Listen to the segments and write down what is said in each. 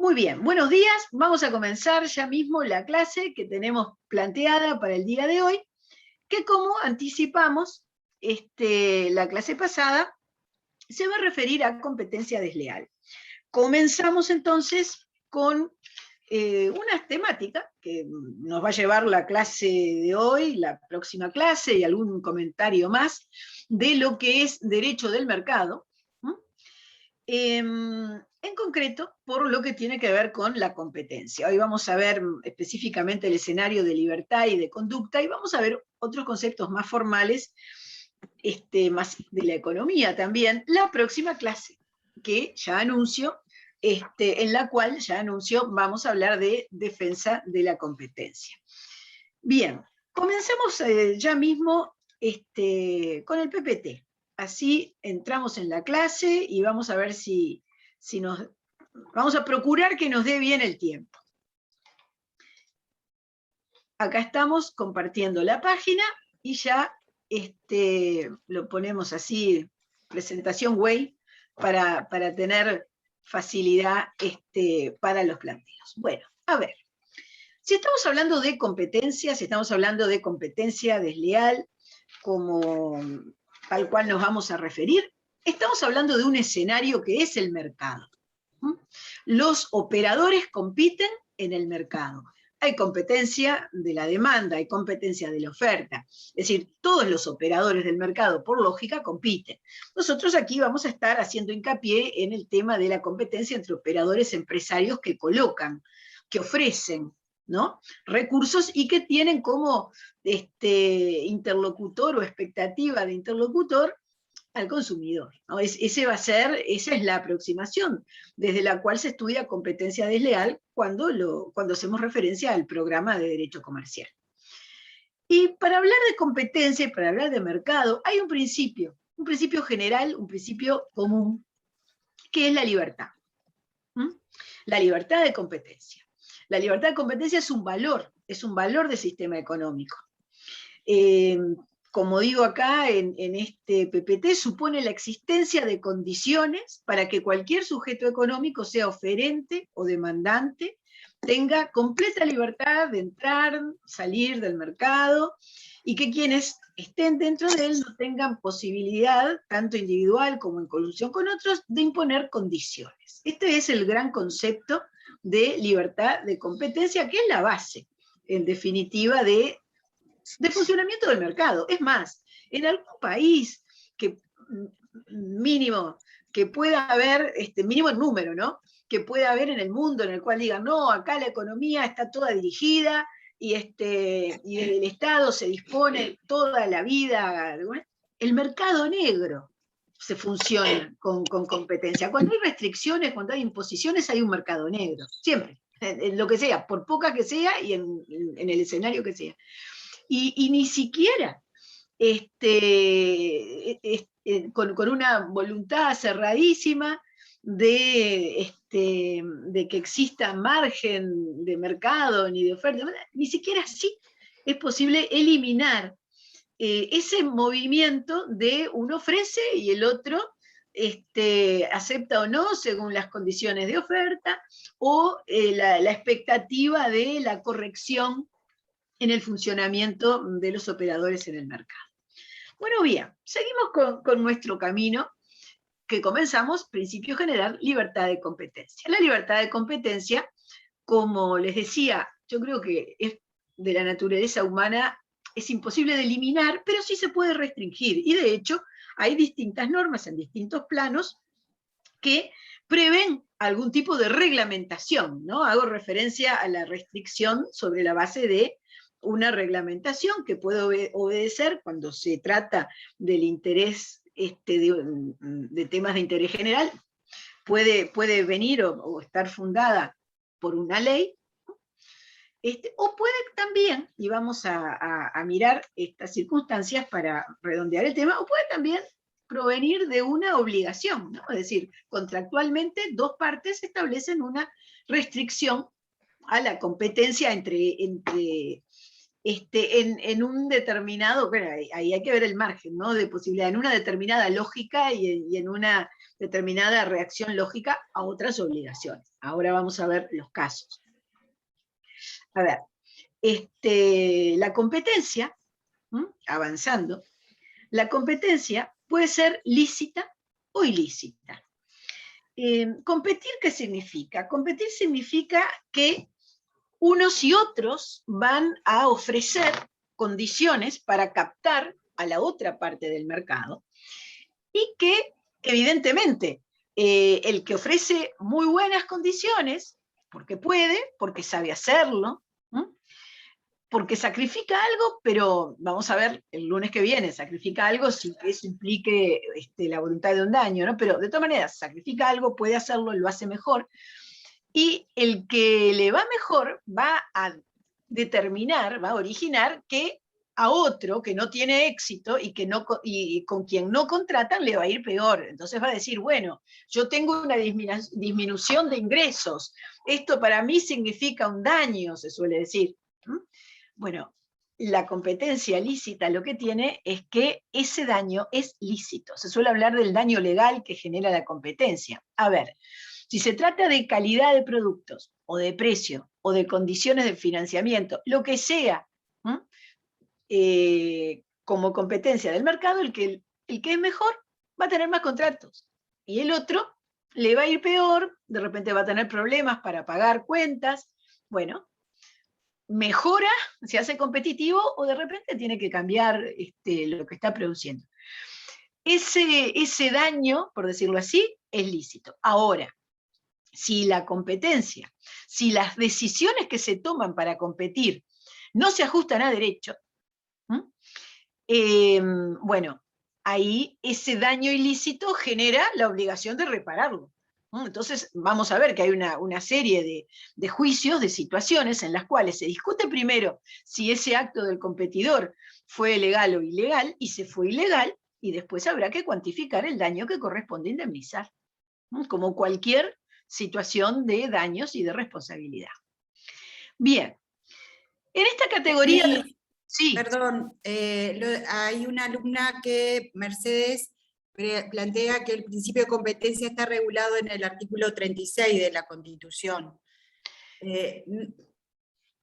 Muy bien, buenos días. Vamos a comenzar ya mismo la clase que tenemos planteada para el día de hoy, que como anticipamos, la clase pasada se va a referir a competencia desleal. Comenzamos entonces con una temática que nos va a llevar la clase de hoy, la próxima clase y algún comentario más de lo que es derecho del mercado. En concreto, por lo que tiene que ver con la competencia. Hoy vamos a ver específicamente el escenario de libertad y de conducta, y vamos a ver otros conceptos más formales, más de la economía también, la próxima clase, que ya anuncio, en la cual ya anuncio, vamos a hablar de defensa de la competencia. Bien, comencemos ya mismo con el PPT. Así entramos en la clase y vamos a ver si vamos a procurar que nos dé bien el tiempo. Acá estamos compartiendo la página y ya lo ponemos así, presentación Way, para tener facilidad para los planteos. Bueno, a ver, si estamos hablando de competencia, si estamos hablando de competencia desleal, como al cual nos vamos a referir, estamos hablando de un escenario que es el mercado. Los operadores compiten en el mercado. Hay competencia de la demanda, hay competencia de la oferta. Es decir, todos los operadores del mercado, por lógica, compiten. Nosotros aquí vamos a estar haciendo hincapié en el tema de la competencia entre operadores empresarios que colocan, que ofrecen, ¿no?, recursos y que tienen como interlocutor o expectativa de interlocutor al consumidor, ¿no? Esa es la aproximación desde la cual se estudia competencia desleal cuando hacemos referencia al programa de derecho comercial. Y para hablar de competencia y para hablar de mercado, hay un principio general, un principio común, que es la libertad. La libertad de competencia. La libertad de competencia es un valor del sistema económico. Como digo acá en este PPT, supone la existencia de condiciones para que cualquier sujeto económico, sea oferente o demandante, tenga completa libertad de entrar, salir del mercado, y que quienes estén dentro de él no tengan posibilidad, tanto individual como en colusión con otros, de imponer condiciones. Este es el gran concepto de libertad de competencia, que es la base, en definitiva, de funcionamiento del mercado. Es más, en algún país que mínimo que pueda haber, mínimo en número, ¿no?, que pueda haber en el mundo en el cual digan, no, acá la economía está toda dirigida y el Estado se dispone toda la vida, el mercado negro se funciona con competencia. Cuando hay restricciones, cuando hay imposiciones, hay un mercado negro, siempre, en lo que sea, por poca que sea y en el escenario que sea. Y ni siquiera con una voluntad cerradísima de que exista margen de mercado ni de oferta, ni siquiera así es posible eliminar ese movimiento de uno ofrece y el otro acepta o no según las condiciones de oferta, o la expectativa de la corrección en el funcionamiento de los operadores en el mercado. Bueno, bien, seguimos con nuestro camino que comenzamos, principio general, libertad de competencia. La libertad de competencia, como les decía, yo creo que es de la naturaleza humana, es imposible de eliminar, pero sí se puede restringir, y de hecho hay distintas normas en distintos planos que prevén algún tipo de reglamentación, ¿no? Hago referencia a la restricción sobre la base de una reglamentación que puede obedecer cuando se trata del interés de temas de interés general, puede venir o estar fundada por una ley, o puede también, y vamos a mirar estas circunstancias para redondear el tema, o puede también provenir de una obligación, ¿no? Es decir, contractualmente dos partes establecen una restricción a la competencia en un determinado, bueno, ahí hay que ver el margen, ¿no?, de posibilidad, en una determinada lógica y en una determinada reacción lógica a otras obligaciones. Ahora vamos a ver los casos. A ver, la competencia, avanzando, la competencia puede ser lícita o ilícita. ¿Competir qué significa? Competir significa que unos y otros van a ofrecer condiciones para captar a la otra parte del mercado y que, evidentemente, el que ofrece muy buenas condiciones, porque puede, porque sabe hacerlo, porque sacrifica algo, pero vamos a ver el lunes que viene, sacrifica algo sin que eso implique la voluntad de un daño, ¿no? Pero de todas maneras, sacrifica algo, puede hacerlo, lo hace mejor, y el que le va mejor va a determinar, va a originar que a otro que no tiene éxito y con quien no contratan le va a ir peor. Entonces va a decir, bueno, yo tengo una disminución de ingresos, esto para mí significa un daño, se suele decir. Bueno, la competencia lícita lo que tiene es que ese daño es lícito. Se suele hablar del daño legal que genera la competencia. A ver, si se trata de calidad de productos, o de precio, o de condiciones de financiamiento, lo que sea, como competencia del mercado, el que es mejor va a tener más contratos. Y el otro le va a ir peor, de repente va a tener problemas para pagar cuentas. Bueno, mejora, se hace competitivo, o de repente tiene que cambiar lo que está produciendo. Ese daño, por decirlo así, es lícito. Ahora, si la competencia, si las decisiones que se toman para competir no se ajustan a derecho, bueno, ahí ese daño ilícito genera la obligación de repararlo. Entonces vamos a ver que hay una serie de juicios, de situaciones en las cuales se discute primero si ese acto del competidor fue legal o ilegal, y se fue ilegal, y después habrá que cuantificar el daño que corresponde indemnizar, como cualquier situación de daños y de responsabilidad. Bien, en esta categoría... Sí. Perdón, hay una alumna que, Mercedes, plantea que el principio de competencia está regulado en el artículo 36 de la Constitución.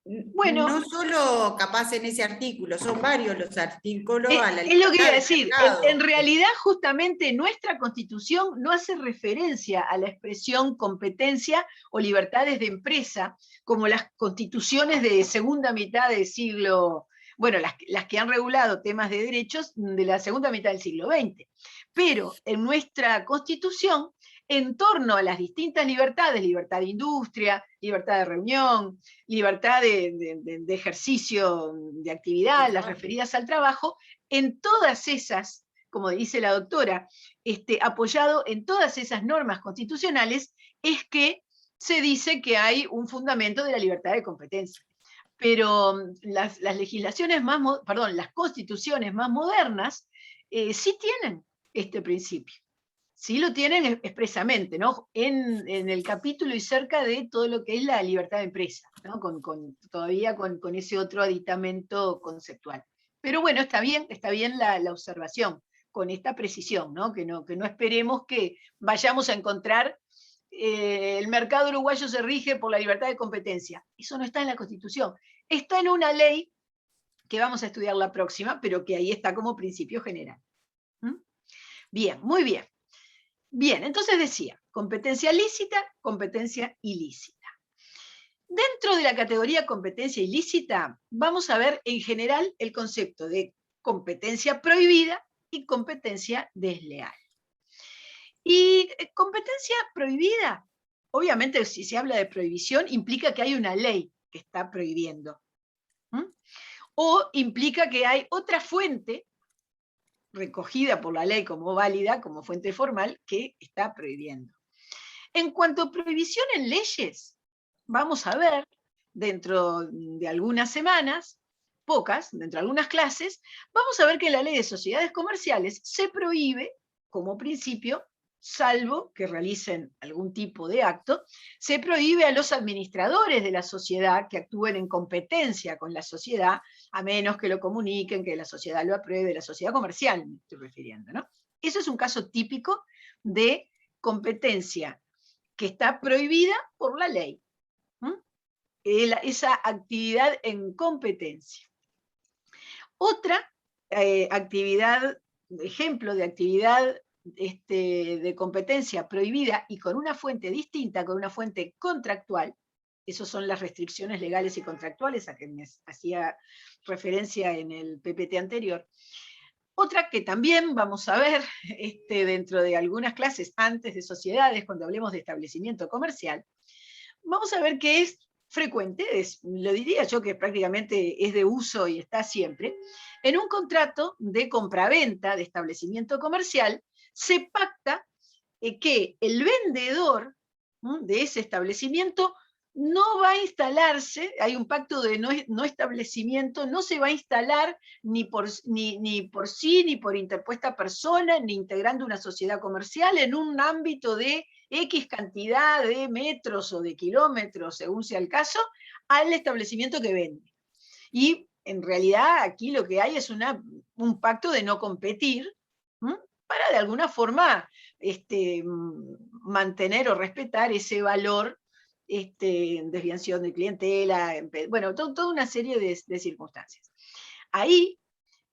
Bueno, no solo capaz en ese artículo, son varios los artículos a la es lo que iba a decir. En realidad, justamente, nuestra Constitución no hace referencia a la expresión competencia o libertades de empresa, como las constituciones de segunda mitad del siglo, bueno, las que han regulado temas de derechos de la segunda mitad del siglo XX. Pero en nuestra Constitución, en torno a las distintas libertades, libertad de industria, libertad de reunión, libertad de ejercicio de actividad, las referidas al trabajo, en todas esas, como dice la doctora, apoyado en todas esas normas constitucionales, es que se dice que hay un fundamento de la libertad de competencia. Pero las legislaciones las constituciones más modernas sí tienen este principio. Sí lo tienen expresamente, ¿no? En el capítulo y cerca de todo lo que es la libertad de empresa, ¿no? Todavía con ese otro aditamento conceptual. Pero bueno, está bien la observación, con esta precisión, ¿no? Que no esperemos que vayamos a encontrar el mercado uruguayo se rige por la libertad de competencia. Eso no está en la Constitución. Está en una ley que vamos a estudiar la próxima, pero que ahí está como principio general. Bien, muy bien. Bien, entonces decía, competencia lícita, competencia ilícita. Dentro de la categoría competencia ilícita, vamos a ver en general el concepto de competencia prohibida y competencia desleal. Y competencia prohibida, obviamente si se habla de prohibición, implica que hay una ley que está prohibiendo. O implica que hay otra fuente recogida por la ley como válida, como fuente formal, que está prohibiendo. En cuanto a prohibición en leyes, vamos a ver, dentro de algunas semanas, pocas, dentro de algunas clases, vamos a ver que en la ley de sociedades comerciales se prohíbe, como principio, salvo que realicen algún tipo de acto, se prohíbe a los administradores de la sociedad que actúen en competencia con la sociedad, a menos que lo comuniquen, que la sociedad lo apruebe, la sociedad comercial me estoy refiriendo, ¿no? Eso es un caso típico de competencia que está prohibida por la ley. Esa actividad en competencia. Otra actividad, ejemplo de actividad de competencia prohibida y con una fuente distinta, con una fuente contractual, esas son las restricciones legales y contractuales a que me hacía referencia en el PPT anterior. Otra que también vamos a ver dentro de algunas clases antes de sociedades, cuando hablemos de establecimiento comercial, vamos a ver que es frecuente, lo diría yo que prácticamente es de uso y está siempre, en un contrato de compraventa de establecimiento comercial se pacta que el vendedor de ese establecimiento no va a instalarse, hay un pacto de no establecimiento, no se va a instalar ni por sí, ni por interpuesta persona, ni integrando una sociedad comercial en un ámbito de X cantidad de metros o de kilómetros, según sea el caso, al establecimiento que vende. Y en realidad aquí lo que hay es un pacto de no competir, para de alguna forma mantener o respetar ese valor, desviación de clientela, bueno, toda una serie de circunstancias. Ahí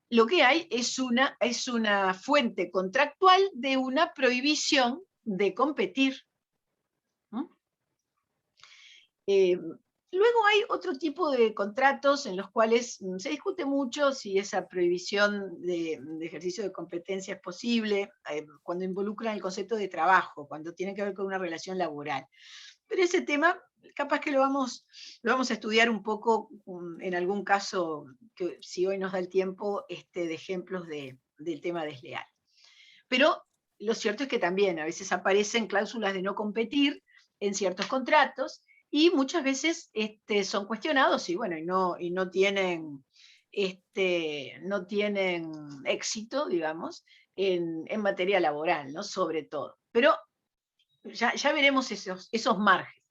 lo que hay es una fuente contractual de una prohibición de competir. Luego hay otro tipo de contratos en los cuales se discute mucho si esa prohibición de ejercicio de competencia es posible, cuando involucran el concepto de trabajo, cuando tiene que ver con una relación laboral. Pero ese tema, capaz que lo vamos a estudiar un poco en algún caso, que si hoy nos da el tiempo, de ejemplos del tema desleal. Pero lo cierto es que también a veces aparecen cláusulas de no competir en ciertos contratos, y muchas veces son cuestionados y bueno, no tienen éxito, digamos, en materia laboral, ¿no? Sobre todo. Pero ya veremos esos márgenes.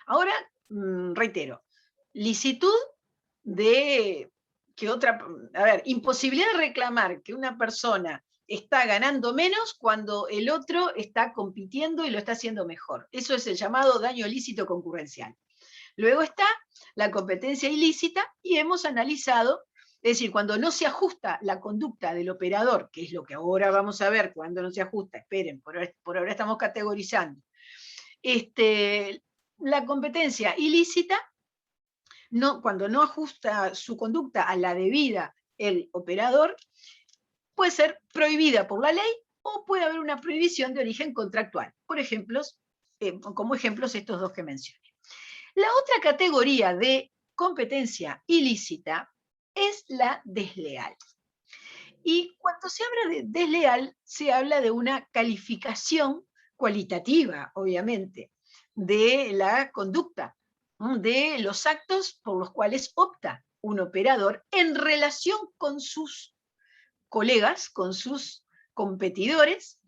Ahora, reitero, licitud de que imposibilidad de reclamar que una persona está ganando menos cuando el otro está compitiendo y lo está haciendo mejor. Eso es el llamado daño ilícito concurrencial. Luego está la competencia ilícita y hemos analizado, es decir, cuando no se ajusta la conducta del operador, que es lo que ahora vamos a ver, cuando no se ajusta, esperen, por ahora estamos categorizando. La competencia ilícita, cuando no ajusta su conducta a la debida el operador, puede ser prohibida por la ley o puede haber una prohibición de origen contractual. Por ejemplos, como ejemplos estos dos que mencioné. La otra categoría de competencia ilícita es la desleal. Y cuando se habla de desleal, se habla de una calificación cualitativa, obviamente, de la conducta, de los actos por los cuales opta un operador en relación con sus colegas, con sus competidores,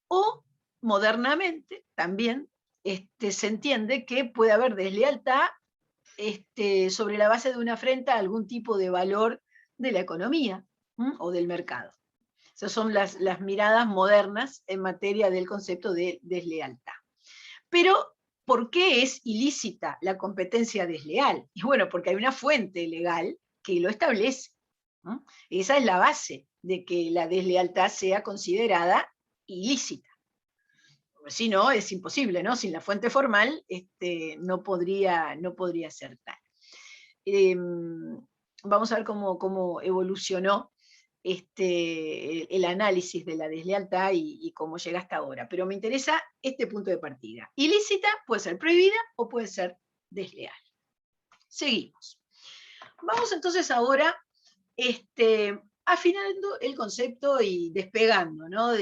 o modernamente también se entiende que puede haber deslealtad sobre la base de una afrenta a algún tipo de valor de la economía o del mercado. Esas son las miradas modernas en materia del concepto de deslealtad. Pero, ¿por qué es ilícita la competencia desleal? Y bueno, porque hay una fuente legal que lo establece. Esa es la base de que la deslealtad sea considerada ilícita. Si no, es imposible, ¿no? Sin la fuente formal no podría ser tal. Vamos a ver cómo evolucionó el análisis de la deslealtad y cómo llega hasta ahora. Pero me interesa este punto de partida. Ilícita puede ser prohibida o puede ser desleal. Seguimos. Vamos entonces ahora afinando el concepto y despegando, ¿no?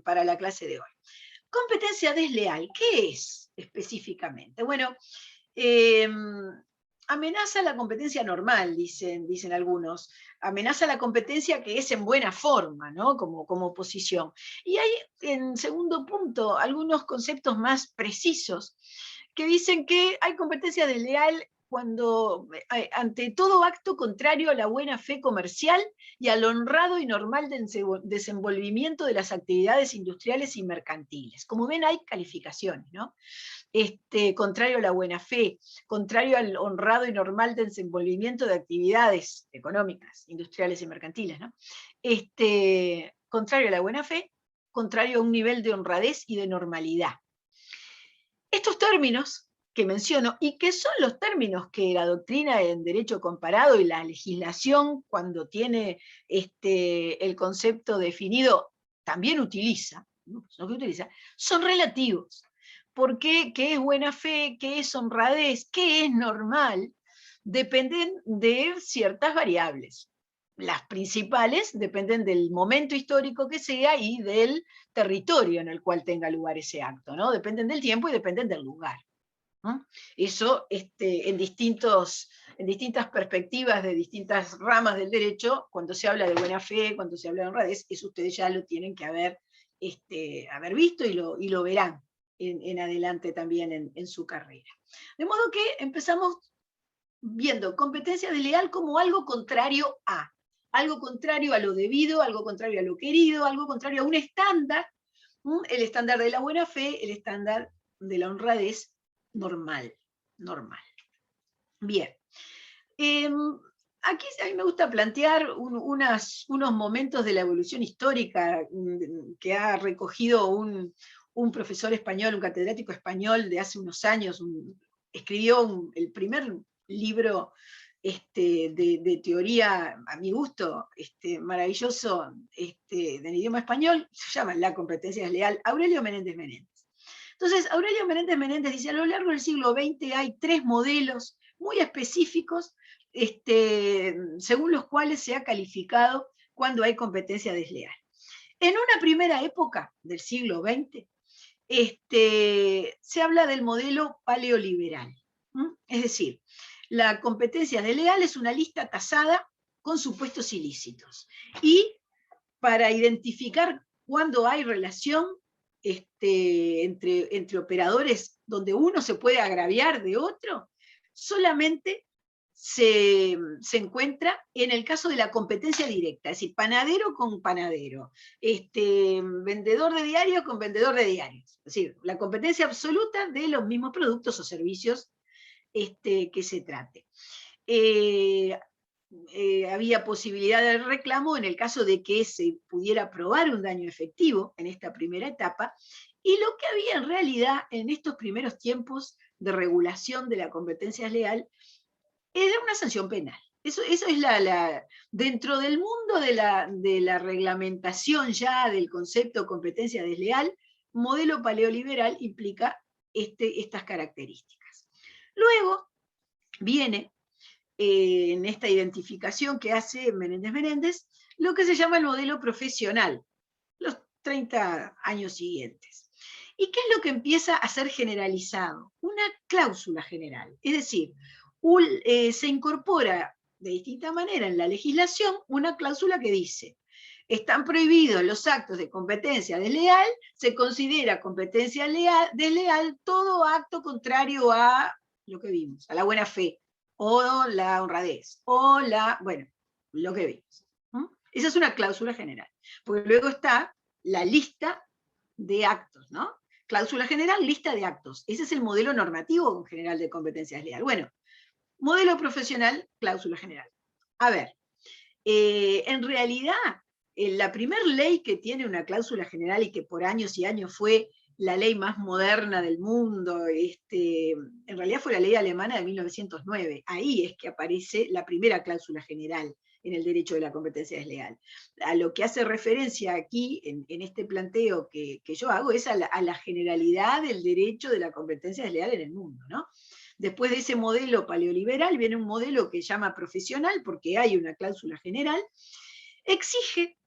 para la clase de hoy. Competencia desleal, ¿qué es específicamente? Bueno, amenaza la competencia normal, dicen algunos. Amenaza la competencia que es en buena forma, ¿no? Como posición. Y hay, en segundo punto, algunos conceptos más precisos que dicen que hay competencia desleal ante todo acto contrario a la buena fe comercial y al honrado y normal desenvolvimiento de las actividades industriales y mercantiles. Como ven, hay calificaciones, ¿no? Contrario a la buena fe, contrario al honrado y normal desenvolvimiento de actividades económicas, industriales y mercantiles, ¿no? Contrario a la buena fe, contrario a un nivel de honradez y de normalidad. Estos términos que menciono, y que son los términos que la doctrina en derecho comparado y la legislación, cuando tiene el concepto definido, también utiliza, ¿no? Son relativos. Porque qué es buena fe, qué es honradez, qué es normal, dependen de ciertas variables. Las principales dependen del momento histórico que sea y del territorio en el cual tenga lugar ese acto, ¿no? Dependen del tiempo y dependen del lugar, ¿no? Eso en distintas perspectivas de distintas ramas del derecho, cuando se habla de buena fe, cuando se habla de honradez, eso ustedes ya lo tienen que haber visto y lo verán en adelante también en su carrera. De modo que empezamos viendo competencia desleal como algo contrario a lo debido, algo contrario a lo querido, algo contrario a un estándar, el estándar de la buena fe, el estándar de la honradez normal. Bien. Aquí a mí me gusta plantear unos momentos de la evolución histórica que ha recogido un profesor español, un catedrático español de hace unos años, escribió el primer libro de teoría, a mi gusto, maravilloso, del idioma español, se llama La competencia desleal, Aurelio Menéndez Menéndez. Entonces, Aurelio Menéndez Menéndez dice, a lo largo del siglo XX hay 3 modelos muy específicos, según los cuales se ha calificado cuando hay competencia desleal. En una primera época del siglo XX, se habla del modelo paleoliberal. Es decir, la competencia desleal es una lista tasada con supuestos ilícitos. Y para identificar cuándo hay relación entre operadores donde uno se puede agraviar de otro, solamente se encuentra en el caso de la competencia directa, es decir, panadero con panadero, vendedor de diarios con vendedor de diarios, es decir, la competencia absoluta de los mismos productos o servicios que se trate. Había posibilidad de reclamo en el caso de que se pudiera probar un daño efectivo en esta primera etapa, y lo que había en realidad en estos primeros tiempos de regulación de la competencia desleal era una sanción penal. Eso es dentro del mundo de la reglamentación ya del concepto de competencia desleal, modelo paleoliberal implica estas características. Luego viene en esta identificación que hace Menéndez Menéndez, lo que se llama el modelo profesional, los 30 años siguientes. ¿Y qué es lo que empieza a ser generalizado? Una cláusula general, es decir, se incorpora de distinta manera en la legislación una cláusula que dice: están prohibidos los actos de competencia desleal, se considera competencia desleal todo acto contrario a lo que vimos, a la buena fe, o la honradez, o lo que vimos. Esa es una cláusula general. Porque luego está la lista de actos, ¿no? Cláusula general, lista de actos. Ese es el modelo normativo en general de competencia desleal. Bueno, modelo profesional, cláusula general. A ver, en realidad, la primera ley que tiene una cláusula general y que por años y años fue la ley más moderna del mundo, en realidad fue la ley alemana de 1909. Ahí es que aparece la primera cláusula general en el derecho de la competencia desleal. A lo que hace referencia aquí, en este planteo que yo hago, es a la generalidad del derecho de la competencia desleal en el mundo, ¿no? Después de ese modelo paleoliberal viene un modelo que llama profesional, porque hay una cláusula general, exige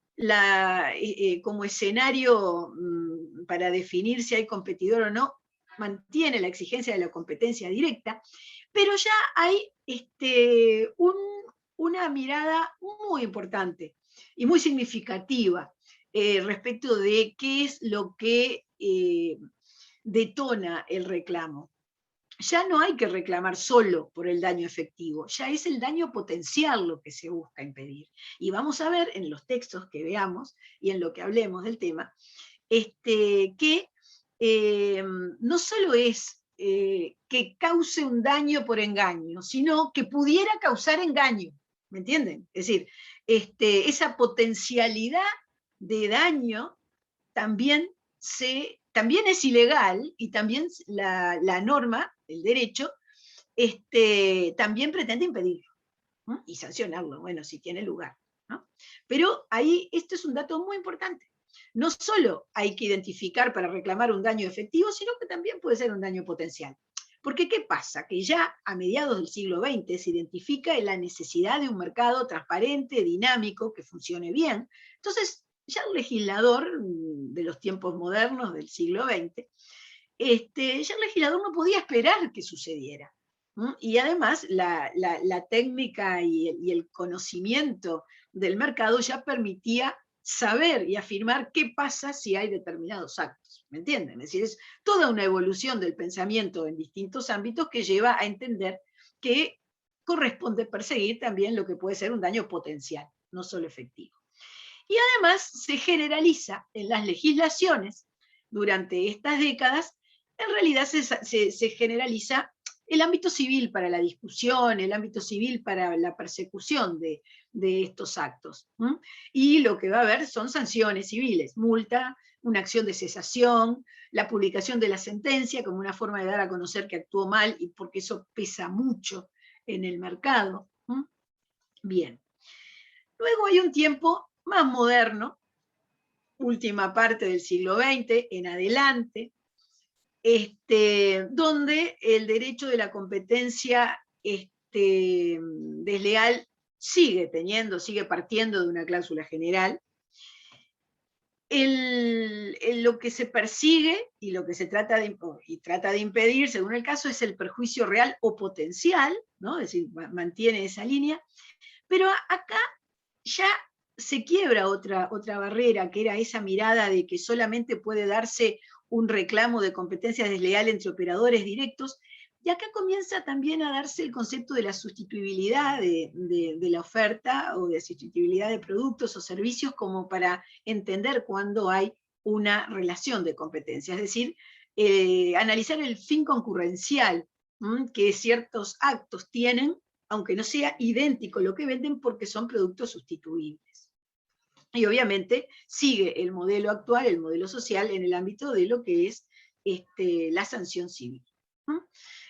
como escenario para definir si hay competidor o no, mantiene la exigencia de la competencia directa, pero ya hay una mirada muy importante y muy significativa respecto de qué es lo que detona el reclamo. ya no hay que reclamar solo por el daño efectivo, ya es el daño potencial lo que se busca impedir. Y vamos a ver en los textos que veamos y en lo que hablemos del tema, que no solo es que cause un daño por engaño, sino que pudiera causar engaño, ¿me entienden? Es decir, esa potencialidad de daño también es ilegal y también la norma, el derecho, también pretende impedirlo, ¿no? Y sancionarlo, bueno, si tiene lugar, ¿no? Pero ahí, esto es un dato muy importante. No solo hay que identificar para reclamar un daño efectivo, sino que también puede ser un daño potencial. Porque ¿qué pasa? Que ya a mediados del siglo XX se identifica la necesidad de un mercado transparente, dinámico, que funcione bien. Entonces, ya el legislador de los tiempos modernos del siglo XX, ya el legislador no podía esperar que sucediera. Y además la técnica y el conocimiento del mercado ya permitía saber y afirmar qué pasa si hay determinados actos, ¿me entienden? Es decir, es toda una evolución del pensamiento en distintos ámbitos que lleva a entender que corresponde perseguir también lo que puede ser un daño potencial, no solo efectivo. Y además se generaliza en las legislaciones durante estas décadas, en realidad se generaliza el ámbito civil para la discusión, el ámbito civil para la persecución de estos actos. Y lo que va a haber son sanciones civiles, multa, una acción de cesación, la publicación de la sentencia como una forma de dar a conocer que actuó mal y porque eso pesa mucho en el mercado. Bien. Luego hay un tiempo más moderno, última parte del siglo XX en adelante, donde el derecho de la competencia desleal sigue partiendo de una cláusula general. Lo que se persigue y lo que se trata de impedir, según el caso, es el perjuicio real o potencial, ¿no? Es decir, mantiene esa línea, pero acá ya se quiebra otra barrera, que era esa mirada de que solamente puede darse un reclamo de competencia desleal entre operadores directos, y acá comienza también a darse el concepto de la sustituibilidad de la oferta o de sustituibilidad de productos o servicios como para entender cuándo hay una relación de competencia, es decir, analizar el fin concurrencial que ciertos actos tienen, aunque no sea idéntico lo que venden porque son productos sustituibles. Y obviamente sigue el modelo actual, el modelo social, en el ámbito de lo que es la sanción civil.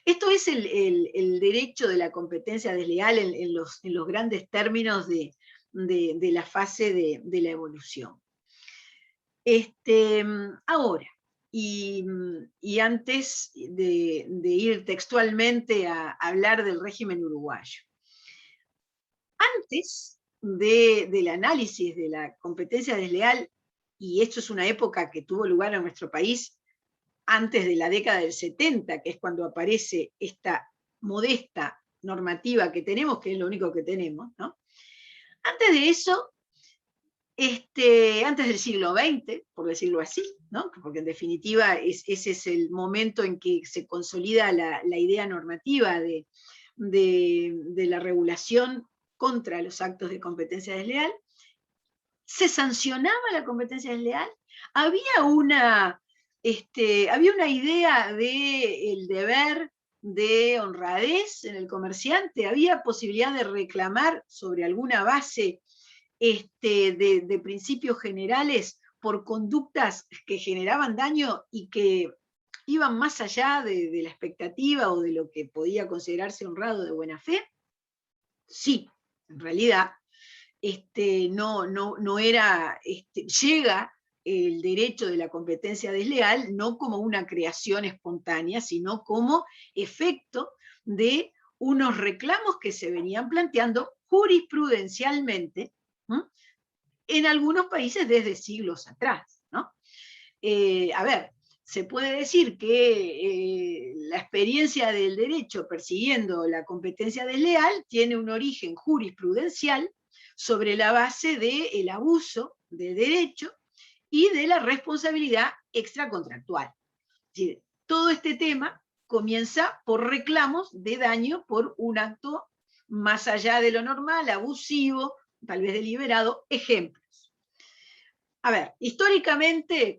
Esto es el derecho de la competencia desleal en los grandes términos de la fase de la evolución. Ahora, y antes de ir textualmente a hablar del régimen uruguayo, antes del análisis de la competencia desleal, y esto es una época que tuvo lugar en nuestro país antes de la década del 70, que es cuando aparece esta modesta normativa que tenemos, que es lo único que tenemos, ¿no? Antes de eso, antes del siglo XX, por decirlo así, ¿no? Porque en definitiva ese es el momento en que se consolida la idea normativa de la regulación contra los actos de competencia desleal. ¿Se sancionaba la competencia desleal? Había una idea del deber de honradez en el comerciante, había posibilidad de reclamar sobre alguna base de principios generales por conductas que generaban daño y que iban más allá de la expectativa o de lo que podía considerarse honrado de buena fe. Sí, en realidad no era, llega el derecho de la competencia desleal no como una creación espontánea, sino como efecto de unos reclamos que se venían planteando jurisprudencialmente en algunos países desde siglos atrás, ¿no? A ver, se puede decir que la experiencia del derecho persiguiendo la competencia desleal tiene un origen jurisprudencial sobre la base del abuso de derecho y de la responsabilidad extracontractual. Es decir, todo este tema comienza por reclamos de daño por un acto más allá de lo normal, abusivo, tal vez deliberado. Ejemplos. A ver, históricamente,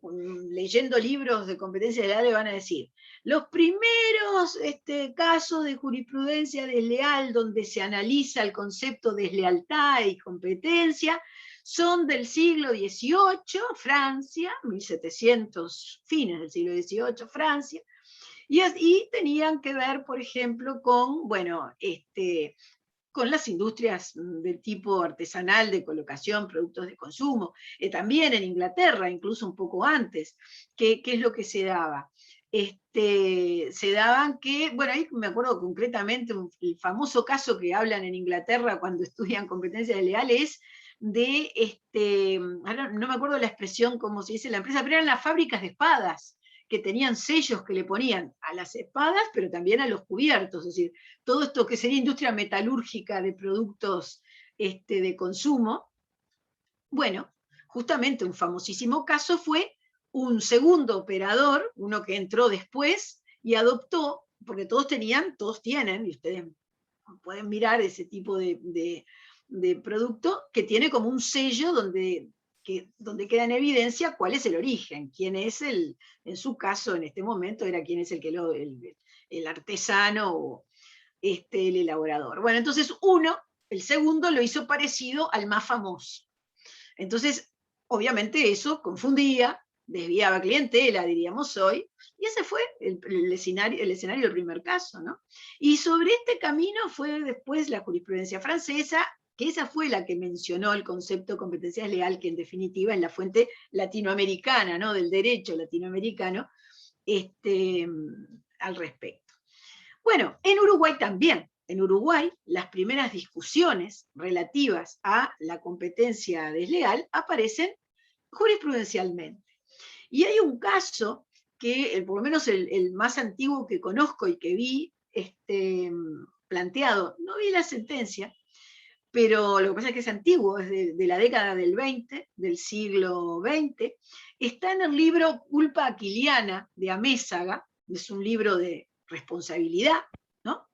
leyendo libros de competencia desleal, le van a decir, los primeros casos de jurisprudencia desleal donde se analiza el concepto de deslealtad y competencia son del siglo XVIII, Francia, 1700, fines del siglo XVIII, Francia, y tenían que ver, por ejemplo, con, bueno, con las industrias del tipo artesanal, de colocación, productos de consumo, también en Inglaterra, incluso un poco antes. ¿Qué es lo que se daba? Se daban que, bueno, ahí me acuerdo concretamente, el famoso caso que hablan en Inglaterra cuando estudian competencia desleal es de, ahora no me acuerdo la expresión, cómo se dice la empresa, pero eran las fábricas de espadas, que tenían sellos que le ponían a las espadas, pero también a los cubiertos, es decir, todo esto que sería industria metalúrgica de productos de consumo. Bueno, justamente un famosísimo caso fue un segundo operador, uno que entró después y adoptó, porque todos tienen, y ustedes pueden mirar ese tipo de producto, que tiene como un sello donde queda en evidencia cuál es el origen, quién es en su caso, en este momento, era quién es el artesano o el elaborador. Bueno, entonces el segundo lo hizo parecido al más famoso. Entonces, obviamente eso confundía, desviaba clientela, diríamos hoy, y ese fue el escenario del primer caso, ¿no? Y sobre este camino fue después la jurisprudencia francesa, que esa fue la que mencionó el concepto de competencia desleal, que en definitiva es la fuente latinoamericana, ¿no? Del derecho latinoamericano, al respecto. Bueno, en Uruguay también. En Uruguay, las primeras discusiones relativas a la competencia desleal aparecen jurisprudencialmente. Y hay un caso que, por lo menos el más antiguo que conozco y que vi planteado, no vi la sentencia, pero lo que pasa es que es antiguo, es de la década del 20, del siglo XX, está en el libro Culpa Aquiliana de Amézaga, es un libro de responsabilidad, ¿no?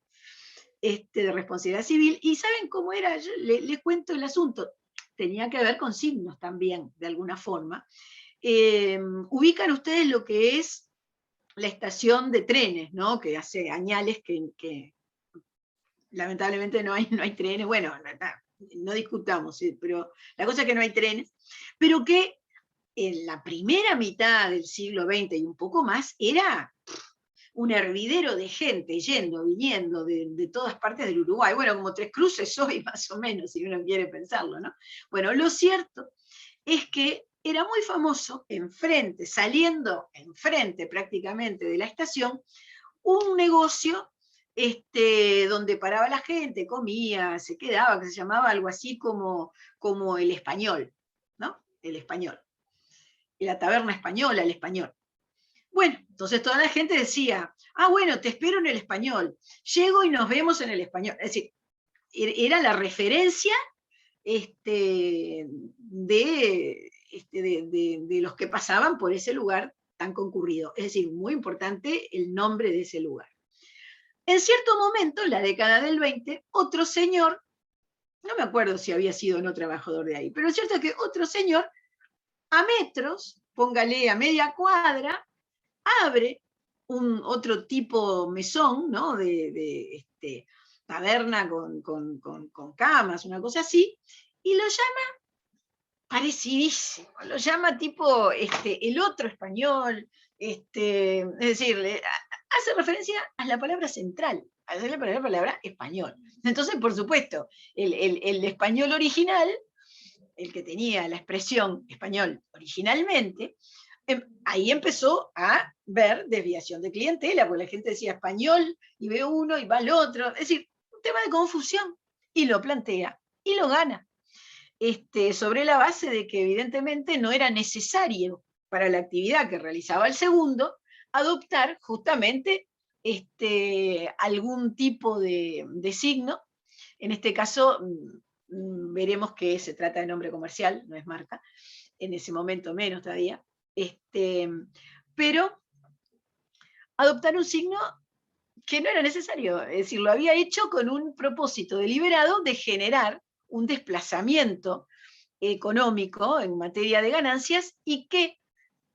De responsabilidad civil, y ¿saben cómo era? Yo les cuento el asunto, tenía que ver con signos también, de alguna forma. Ubican ustedes lo que es la estación de trenes, ¿no? Que hace añales que lamentablemente no hay trenes, bueno, no discutamos, pero la cosa es que no hay trenes, pero que en la primera mitad del siglo XX y un poco más era un hervidero de gente yendo, viniendo de todas partes del Uruguay, bueno, como Tres Cruces hoy más o menos, si uno quiere pensarlo, ¿no? Bueno, lo cierto es que era muy famoso saliendo enfrente prácticamente de la estación, un negocio donde paraba la gente, comía, se quedaba, que se llamaba algo así como El Español, ¿no? El Español. Y la taberna española, El Español. Bueno, entonces toda la gente decía, bueno, te espero en El Español, llego y nos vemos en El Español. Es decir, era la referencia de los que pasaban por ese lugar tan concurrido. Es decir, muy importante el nombre de ese lugar. En cierto momento, en la década del 20, otro señor, no me acuerdo si había sido o no trabajador de ahí, pero es cierto que otro señor, a metros, póngale a media cuadra, abre otro tipo mesón, ¿no? De taberna con camas, una cosa así, y lo llama parecidísimo, lo llama tipo el otro español, es decir, hace referencia a la palabra central, a la palabra español. Entonces, por supuesto, el español original, el que tenía la expresión español originalmente, ahí empezó a ver desviación de clientela, porque la gente decía español y ve uno y va al otro, es decir, un tema de confusión, y lo plantea, y lo gana. Sobre la base de que evidentemente no era necesario para la actividad que realizaba el segundo adoptar justamente algún tipo de signo. En este caso veremos que se trata de nombre comercial, no es marca, en ese momento menos todavía, pero adoptar un signo que no era necesario, es decir, lo había hecho con un propósito deliberado de generar un desplazamiento económico en materia de ganancias y que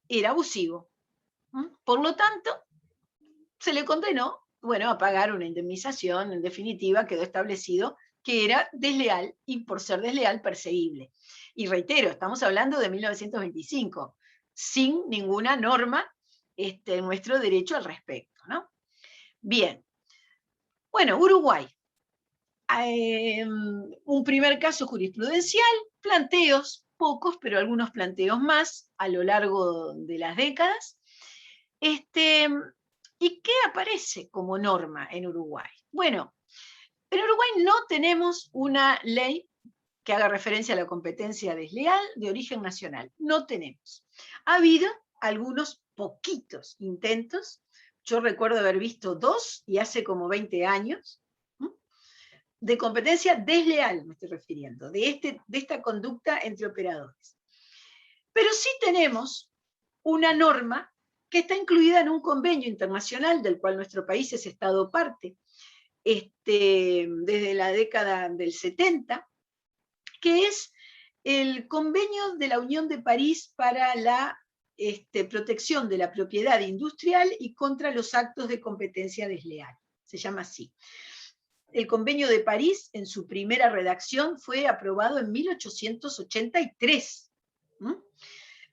era abusivo. Por lo tanto, se le condenó, bueno, a pagar una indemnización, en definitiva quedó establecido que era desleal y por ser desleal perseguible. Y reitero, estamos hablando de 1925, sin ninguna norma en nuestro derecho al respecto, ¿no? Bien, bueno, Uruguay. Un primer caso jurisprudencial, planteos, pocos, pero algunos planteos más a lo largo de las décadas. ¿Y qué aparece como norma en Uruguay? Bueno, en Uruguay no tenemos una ley que haga referencia a la competencia desleal de origen nacional. No tenemos. Ha habido algunos poquitos intentos. Yo recuerdo haber visto 2 y hace como 20 años, de competencia desleal, me estoy refiriendo, de esta conducta entre operadores. Pero sí tenemos una norma que está incluida en un convenio internacional del cual nuestro país es Estado parte, desde la década del 70, que es el convenio de la Unión de París para la protección de la propiedad industrial y contra los actos de competencia desleal. Se llama así. El Convenio de París, en su primera redacción, fue aprobado en 1883.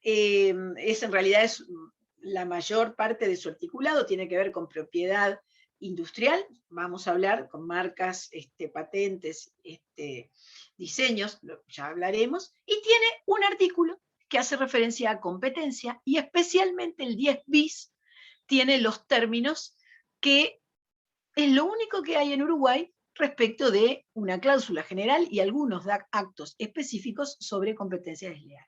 En realidad es la mayor parte de su articulado, tiene que ver con propiedad industrial, vamos a hablar con marcas, patentes, diseños, ya hablaremos, y tiene un artículo que hace referencia a competencia, y especialmente el 10 bis tiene los términos que es lo único que hay en Uruguay respecto de una cláusula general y algunos actos específicos sobre competencia desleal.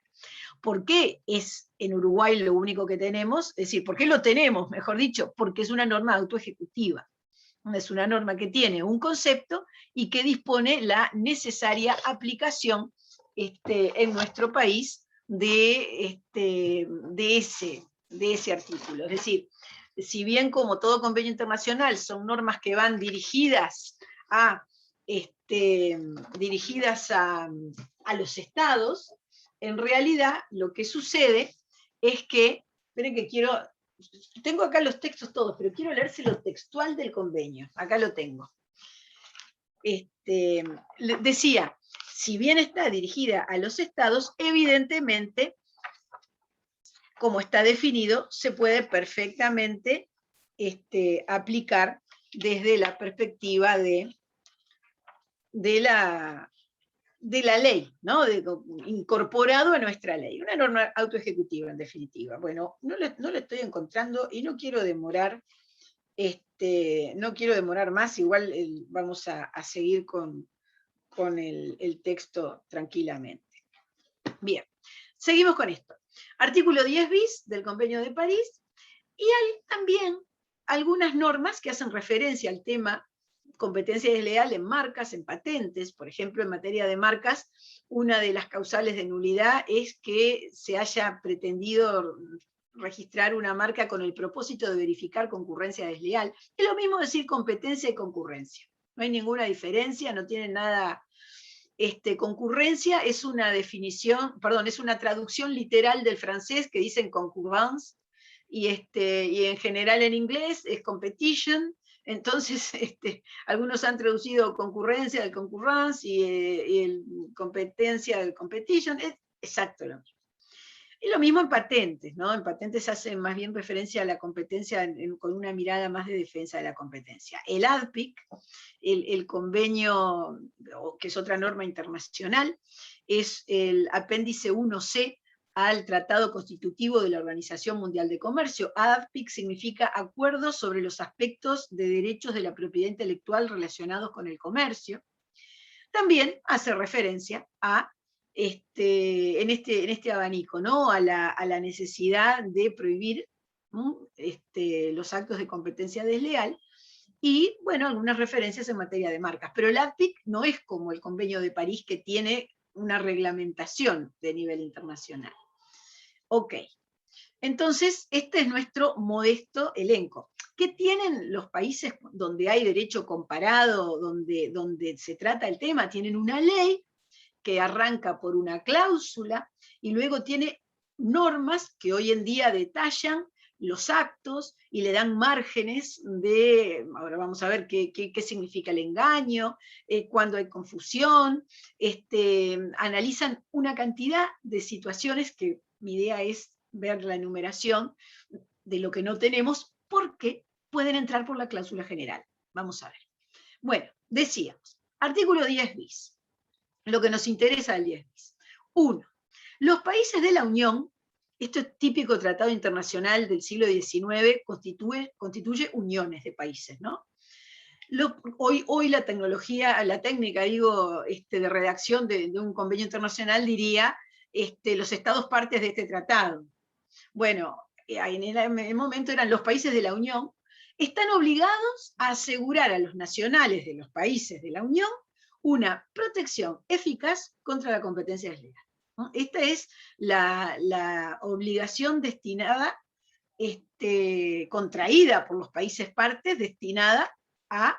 ¿Por qué es en Uruguay lo único que tenemos? Es decir, ¿por qué lo tenemos, mejor dicho? Porque es una norma autoejecutiva. Es una norma que tiene un concepto y que dispone la necesaria aplicación en nuestro país de ese artículo. Es decir, si bien como todo convenio internacional son normas que van dirigidas a los estados, en realidad lo que sucede es que, esperen que tengo acá los textos todos, pero quiero leerse lo textual del convenio, acá lo tengo. Decía, si bien está dirigida a los estados, evidentemente, como está definido, se puede perfectamente aplicar desde la perspectiva de la ley, ¿no? Incorporado a nuestra ley, una norma autoejecutiva en definitiva. Bueno, no le estoy encontrando y no quiero demorar, más, igual vamos a seguir con el texto tranquilamente. Bien, seguimos con esto. Artículo 10 bis del Convenio de París, y hay también algunas normas que hacen referencia al tema competencia desleal en marcas, en patentes. Por ejemplo, en materia de marcas, una de las causales de nulidad es que se haya pretendido registrar una marca con el propósito de verificar concurrencia desleal. Es lo mismo decir competencia y concurrencia. No hay ninguna diferencia, no tiene nada. Concurrencia es una definición, perdón, es una traducción literal del francés que dicen concurrence, y en general en inglés es competition. Entonces, algunos han traducido concurrencia del concurrence y el competencia del competition, es exacto lo mismo. Y lo mismo en patentes, ¿no? En patentes hace más bien referencia a la competencia con una mirada más de defensa de la competencia. El ADPIC, el convenio, que es otra norma internacional, es el apéndice 1C al Tratado Constitutivo de la Organización Mundial de Comercio. ADPIC significa Acuerdos sobre los aspectos de derechos de la propiedad intelectual relacionados con el comercio. También hace referencia a en este abanico, ¿no? a la necesidad de prohibir, ¿no? Los actos de competencia desleal, y, bueno, algunas referencias en materia de marcas. Pero el ADPIC no es como el Convenio de París, que tiene una reglamentación de nivel internacional. Ok. Entonces, este es nuestro modesto elenco. ¿Qué tienen los países donde hay derecho comparado, donde se trata el tema? Tienen una ley que arranca por una cláusula y luego tiene normas que hoy en día detallan los actos y le dan márgenes de, ahora vamos a ver qué significa el engaño, cuando hay confusión, analizan una cantidad de situaciones que mi idea es ver la enumeración de lo que no tenemos, porque pueden entrar por la cláusula general. Vamos a ver. Bueno, decíamos, artículo 10 bis. Lo que nos interesa del 10 bis. 1. Los países de la Unión, esto es típico tratado internacional del siglo XIX, constituye uniones de países, ¿no? Hoy la tecnología, la técnica, digo, de redacción de un convenio internacional diría los estados partes de este tratado. Bueno, en el momento eran los países de la Unión, están obligados a asegurar a los nacionales de los países de la Unión una protección eficaz contra la competencia desleal, ¿no? Esta es la obligación destinada, contraída por los países partes, destinada a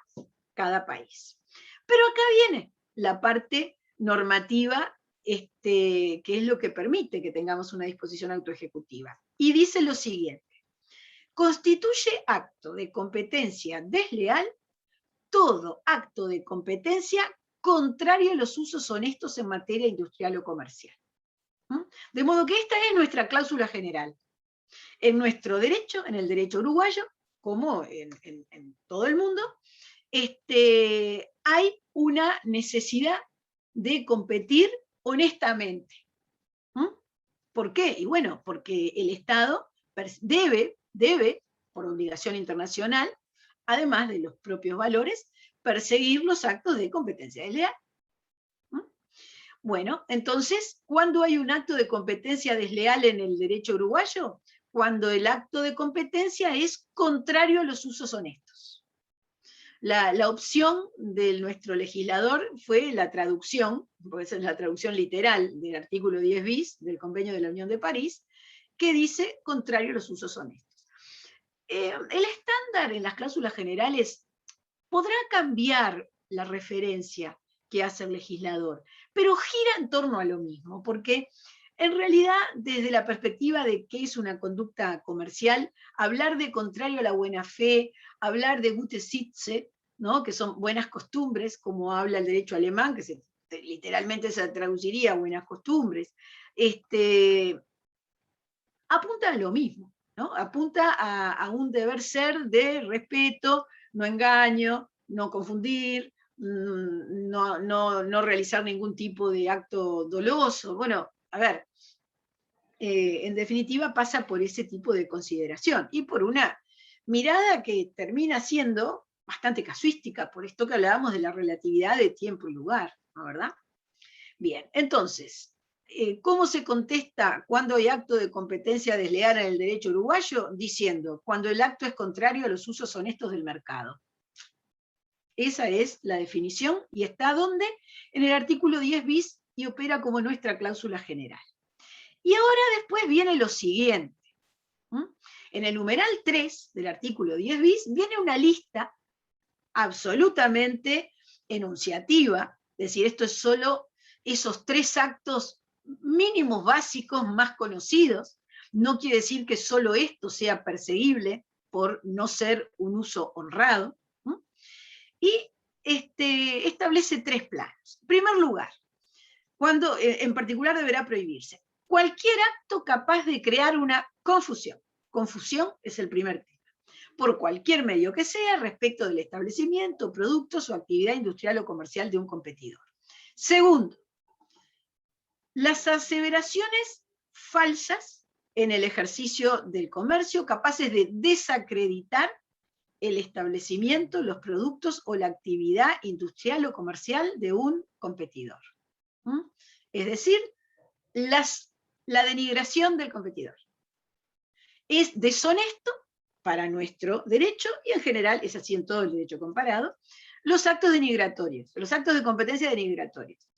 cada país. Pero acá viene la parte normativa, que es lo que permite que tengamos una disposición autoejecutiva. Y dice lo siguiente: constituye acto de competencia desleal todo acto de competencia contrario a los usos honestos en materia industrial o comercial. De modo que esta es nuestra cláusula general. En nuestro derecho, en el derecho uruguayo, como en todo el mundo, hay una necesidad de competir honestamente. ¿Por qué? Y bueno, porque el Estado debe, por obligación internacional, además de los propios valores, perseguir los actos de competencia desleal. Bueno, entonces, ¿cuándo hay un acto de competencia desleal en el derecho uruguayo? Cuando el acto de competencia es contrario a los usos honestos. La opción de nuestro legislador fue la traducción, porque esa es la traducción literal del artículo 10 bis del Convenio de la Unión de París, que dice contrario a los usos honestos. El estándar en las cláusulas generales podrá cambiar la referencia que hace el legislador, pero gira en torno a lo mismo, porque en realidad, desde la perspectiva de qué es una conducta comercial, hablar de contrario a la buena fe, hablar de gute Sitte, ¿no? Que son buenas costumbres, como habla el derecho alemán, que literalmente se traduciría buenas costumbres, apunta a lo mismo, ¿no? Apunta a un deber ser de respeto, no engaño, no confundir, no realizar ningún tipo de acto doloso. Bueno, a ver, en definitiva pasa por ese tipo de consideración y por una mirada que termina siendo bastante casuística, por esto que hablábamos de la relatividad de tiempo y lugar, ¿no, verdad? Bien, entonces, ¿cómo se contesta cuando hay acto de competencia desleal en el derecho uruguayo? Diciendo, cuando el acto es contrario a los usos honestos del mercado. Esa es la definición y está donde en el artículo 10 bis y opera como nuestra cláusula general. Y ahora después viene lo siguiente. En el numeral 3 del artículo 10 bis viene una lista absolutamente enunciativa, es decir, esto es solo esos 3 actos mínimos básicos más conocidos. No quiere decir que solo esto sea perseguible por no ser un uso honrado. Y establece 3 planos. En primer lugar, cuando en particular deberá prohibirse cualquier acto capaz de crear una confusión. Confusión es el primer tema. Por cualquier medio que sea respecto del establecimiento, productos o actividad industrial o comercial de un competidor. Segundo, las aseveraciones falsas en el ejercicio del comercio capaces de desacreditar el establecimiento, los productos o la actividad industrial o comercial de un competidor. Es decir, la denigración del competidor. Es deshonesto para nuestro derecho, y en general es así en todo el derecho comparado, los actos denigratorios, los actos de competencia denigratorios,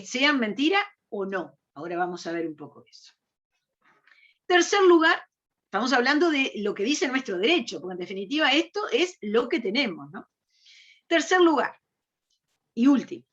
sean mentira o no. Ahora vamos a ver un poco eso. Tercer lugar, Estamos hablando de lo que dice nuestro derecho, porque en definitiva esto es lo que tenemos, ¿no? Tercer lugar, y último,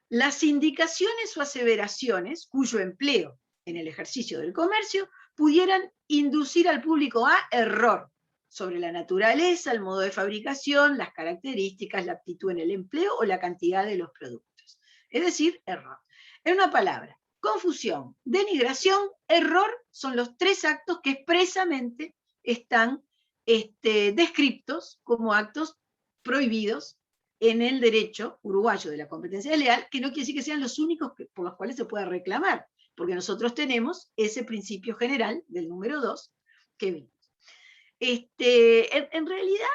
las indicaciones o aseveraciones cuyo empleo en el ejercicio del comercio pudieran inducir al público a error sobre la naturaleza, el modo de fabricación, las características, la aptitud en el empleo o la cantidad de los productos. Es decir, error. En una palabra, confusión, denigración, error son los tres actos que expresamente están descritos como actos prohibidos en el derecho uruguayo de la competencia desleal, que no quiere decir que sean los únicos por los cuales se pueda reclamar, porque nosotros tenemos ese principio general del número 2 que vimos. En realidad,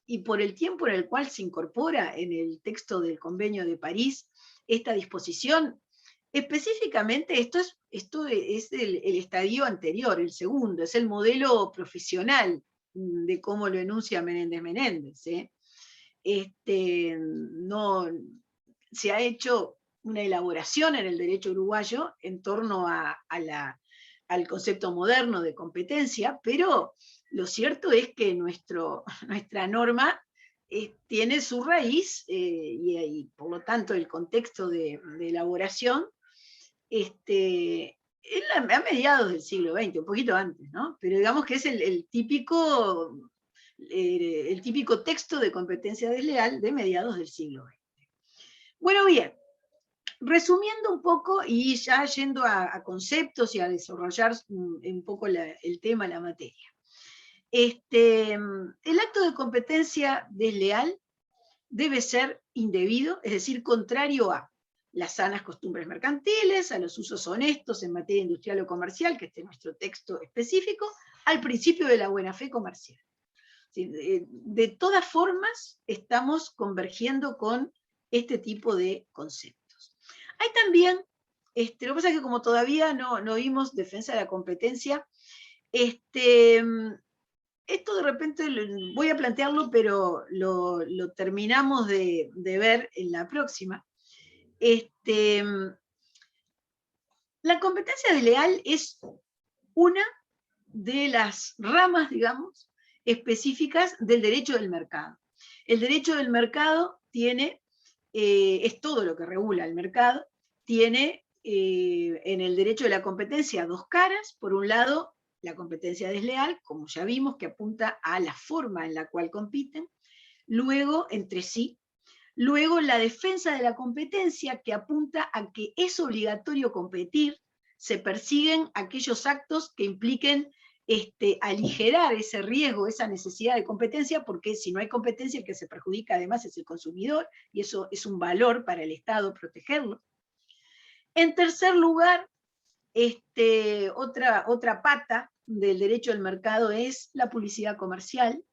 y por el tiempo en el cual se incorpora en el texto del Convenio de París esta disposición, específicamente esto es el estadio anterior, el segundo, es el modelo profesional de cómo lo enuncia Menéndez Menéndez. No, se ha hecho una elaboración en el derecho uruguayo en torno al concepto moderno de competencia, pero lo cierto es que nuestra norma tiene su raíz y por lo tanto el contexto de elaboración a mediados del siglo XX, un poquito antes, ¿no? Pero digamos que es el típico texto de competencia desleal de mediados del siglo XX. Bueno, bien, resumiendo un poco y ya yendo a conceptos y a desarrollar un poco el tema, la materia. El acto de competencia desleal debe ser indebido, es decir, contrario a las sanas costumbres mercantiles, a los usos honestos en materia industrial o comercial, que este es nuestro texto específico, al principio de la buena fe comercial. De todas formas, estamos convergiendo con este tipo de conceptos. Hay también, lo que pasa es que como todavía no vimos defensa de la competencia, esto de repente voy a plantearlo, pero lo terminamos de ver en la próxima. La competencia desleal es una de las ramas, digamos, específicas del derecho del mercado. El derecho del mercado es todo lo que regula el mercado, tiene en el derecho de la competencia dos caras. Por un lado, la competencia desleal, como ya vimos, que apunta a la forma en la cual compiten, luego entre sí. Luego, la defensa de la competencia, que apunta a que es obligatorio competir, se persiguen aquellos actos que impliquen aligerar ese riesgo, esa necesidad de competencia, porque si no hay competencia, el que se perjudica además es el consumidor, y eso es un valor para el Estado protegerlo. En tercer lugar, otra pata del derecho del mercado es la publicidad comercial,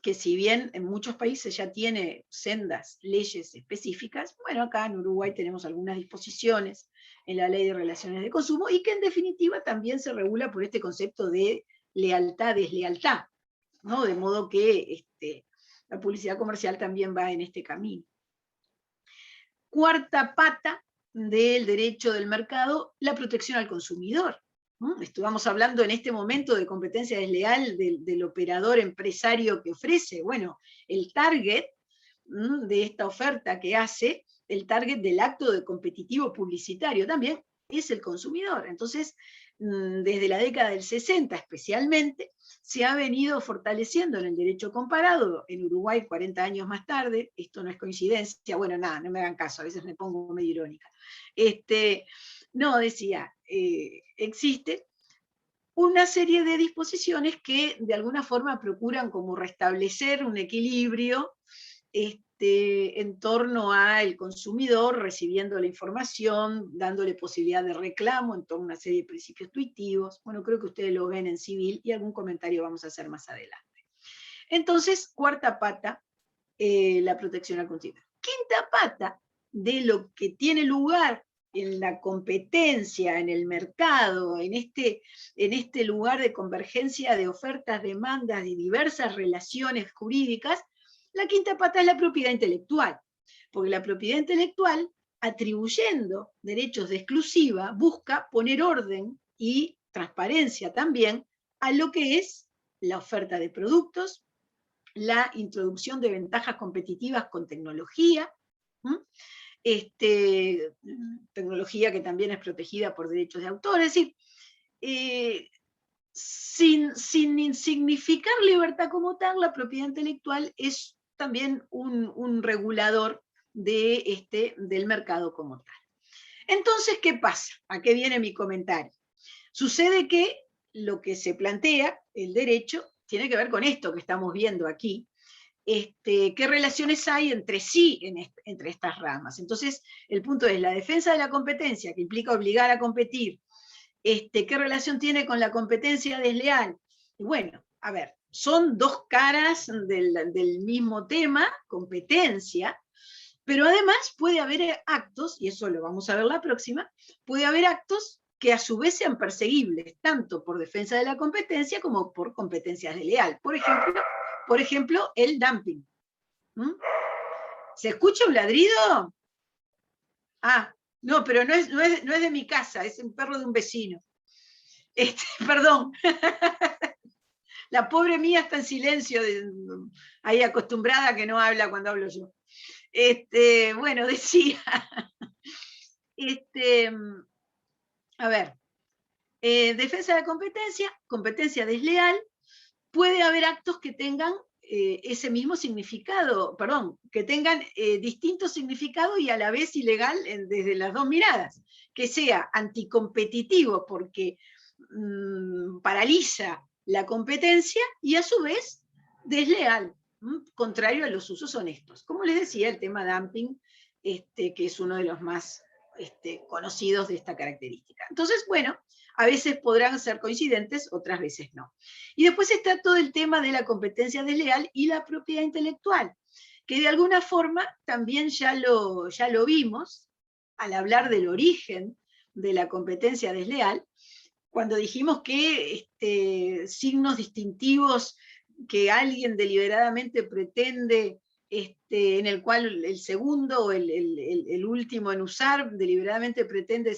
que si bien en muchos países ya tiene sendas leyes específicas, bueno, acá en Uruguay tenemos algunas disposiciones en la Ley de Relaciones de Consumo y que en definitiva también se regula por este concepto de lealtad, deslealtad, ¿no? De modo que la publicidad comercial también va en este camino. Cuarta pata del derecho del mercado, la protección al consumidor. Estamos hablando en este momento de competencia desleal del operador empresario que ofrece. Bueno, el target de esta oferta que hace, el target del acto de competitivo publicitario también es el consumidor. Entonces, desde la década del 60 especialmente, se ha venido fortaleciendo en el derecho comparado, en Uruguay 40 años más tarde, esto no es coincidencia, bueno, nada, no me hagan caso, a veces me pongo medio irónica. Existe una serie de disposiciones que de alguna forma procuran como restablecer un equilibrio en torno al consumidor, recibiendo la información, dándole posibilidad de reclamo en torno a una serie de principios tuitivos. Bueno, creo que ustedes lo ven en civil y algún comentario vamos a hacer más adelante. Entonces, cuarta pata, la protección al consumidor. Quinta pata de lo que tiene lugar en la competencia, en el mercado, en este lugar de convergencia de ofertas, demandas y diversas relaciones jurídicas, la quinta pata es la propiedad intelectual, porque la propiedad intelectual, atribuyendo derechos de exclusiva, busca poner orden y transparencia también a lo que es la oferta de productos, la introducción de ventajas competitivas con tecnología, tecnología que también es protegida por derechos de autor, es decir, sin significar libertad como tal, la propiedad intelectual es también un regulador del mercado como tal. Entonces, ¿qué pasa? ¿A qué viene mi comentario? Sucede que lo que se plantea, el derecho, tiene que ver con esto que estamos viendo aquí, qué relaciones hay entre sí entre estas ramas. Entonces, el punto es la defensa de la competencia, que implica obligar a competir. ¿Qué relación tiene con la competencia desleal? Y bueno, a ver, son dos caras del mismo tema, competencia, pero además puede haber actos, y eso lo vamos a ver la próxima, puede haber actos que a su vez sean perseguibles, tanto por defensa de la competencia como por competencia desleal. Por ejemplo, el dumping. ¿Se escucha un ladrido? Ah, no, pero no es de mi casa, es un perro de un vecino. Perdón. La pobre mía está en silencio, ahí acostumbrada a que no habla cuando hablo yo. Bueno, decía, a ver, defensa de la competencia desleal, puede haber actos que tengan ese mismo significado, perdón, que tengan distinto significado y a la vez ilegal desde las dos miradas, que sea anticompetitivo porque paraliza la competencia y a su vez desleal, contrario a los usos honestos. Como les decía, el tema dumping, que es uno de los más conocidos de esta característica. Entonces, bueno, a veces podrán ser coincidentes, otras veces no. Y después está todo el tema de la competencia desleal y la propiedad intelectual, que de alguna forma también ya lo vimos al hablar del origen de la competencia desleal, cuando dijimos que signos distintivos que alguien deliberadamente pretende, en el cual el segundo o el último en usar deliberadamente pretende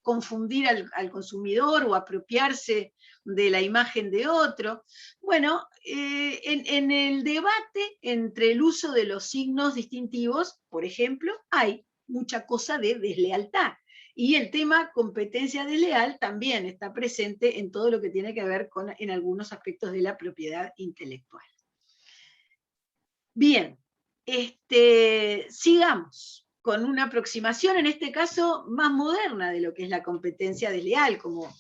confundir al consumidor o apropiarse de la imagen de otro. Bueno, en el debate entre el uso de los signos distintivos, por ejemplo, hay mucha cosa de deslealtad. Y el tema competencia desleal también está presente en todo lo que tiene que ver en algunos aspectos de la propiedad intelectual. Bien, sigamos con una aproximación, en este caso, más moderna de lo que es la competencia desleal, como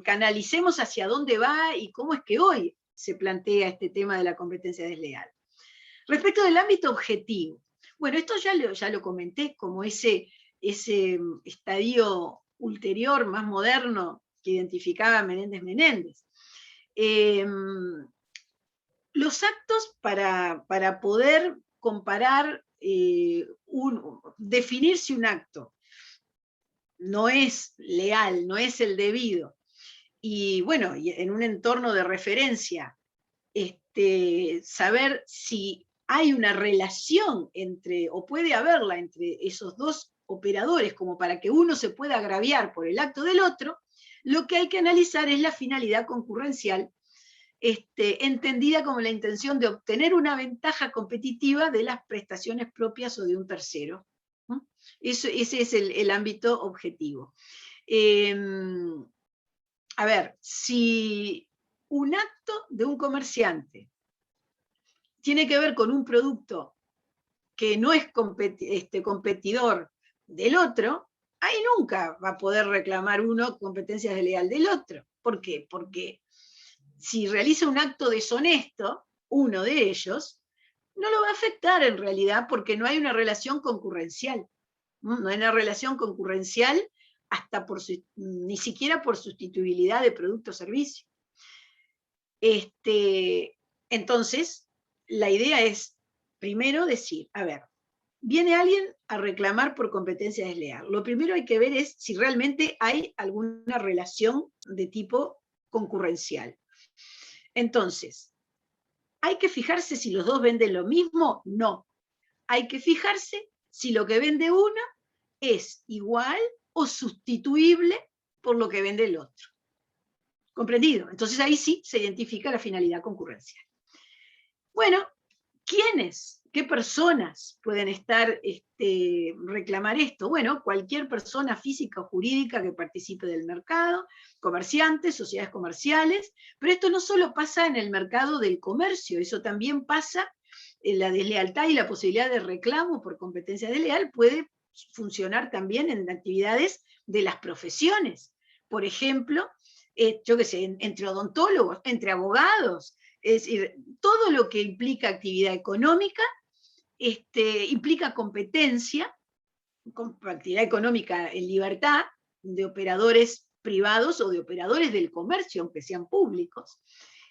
canalicemos hacia dónde va y cómo es que hoy se plantea este tema de la competencia desleal. Respecto del ámbito objetivo, bueno, esto ya lo comenté, como ese estadio ulterior, más moderno, que identificaba Menéndez. Los actos para poder comparar, definir si un acto no es leal, no es el debido, y bueno, en un entorno de referencia, saber si hay una relación o puede haberla entre esos dos operadores, como para que uno se pueda agraviar por el acto del otro, lo que hay que analizar es la finalidad concurrencial, entendida como la intención de obtener una ventaja competitiva de las prestaciones propias o de un tercero. Ese es el ámbito objetivo. A ver, si un acto de un comerciante tiene que ver con un producto que no es competidor del otro, ahí nunca va a poder reclamar uno competencia desleal del otro. ¿Por qué? Porque si realiza un acto deshonesto, uno de ellos, no lo va a afectar en realidad porque no hay una relación concurrencial. No hay una relación concurrencial hasta ni siquiera por sustituibilidad de producto o servicio. Entonces, la idea es, primero decir, a ver, viene alguien a reclamar por competencia desleal. Lo primero hay que ver es si realmente hay alguna relación de tipo concurrencial. Entonces, ¿hay que fijarse si los dos venden lo mismo? No. Hay que fijarse si lo que vende uno es igual o sustituible por lo que vende el otro. ¿Comprendido? Entonces ahí sí se identifica la finalidad concurrencial. Bueno, ¿quiénes? ¿Qué personas pueden reclamar esto? Bueno, cualquier persona física o jurídica que participe del mercado, comerciantes, sociedades comerciales, pero esto no solo pasa en el mercado del comercio, eso también pasa en la deslealtad y la posibilidad de reclamo por competencia desleal puede funcionar también en actividades de las profesiones. Por ejemplo, yo qué sé, entre odontólogos, entre abogados, es decir, todo lo que implica actividad económica implica competencia, actividad económica en libertad de operadores privados o de operadores del comercio, aunque sean públicos,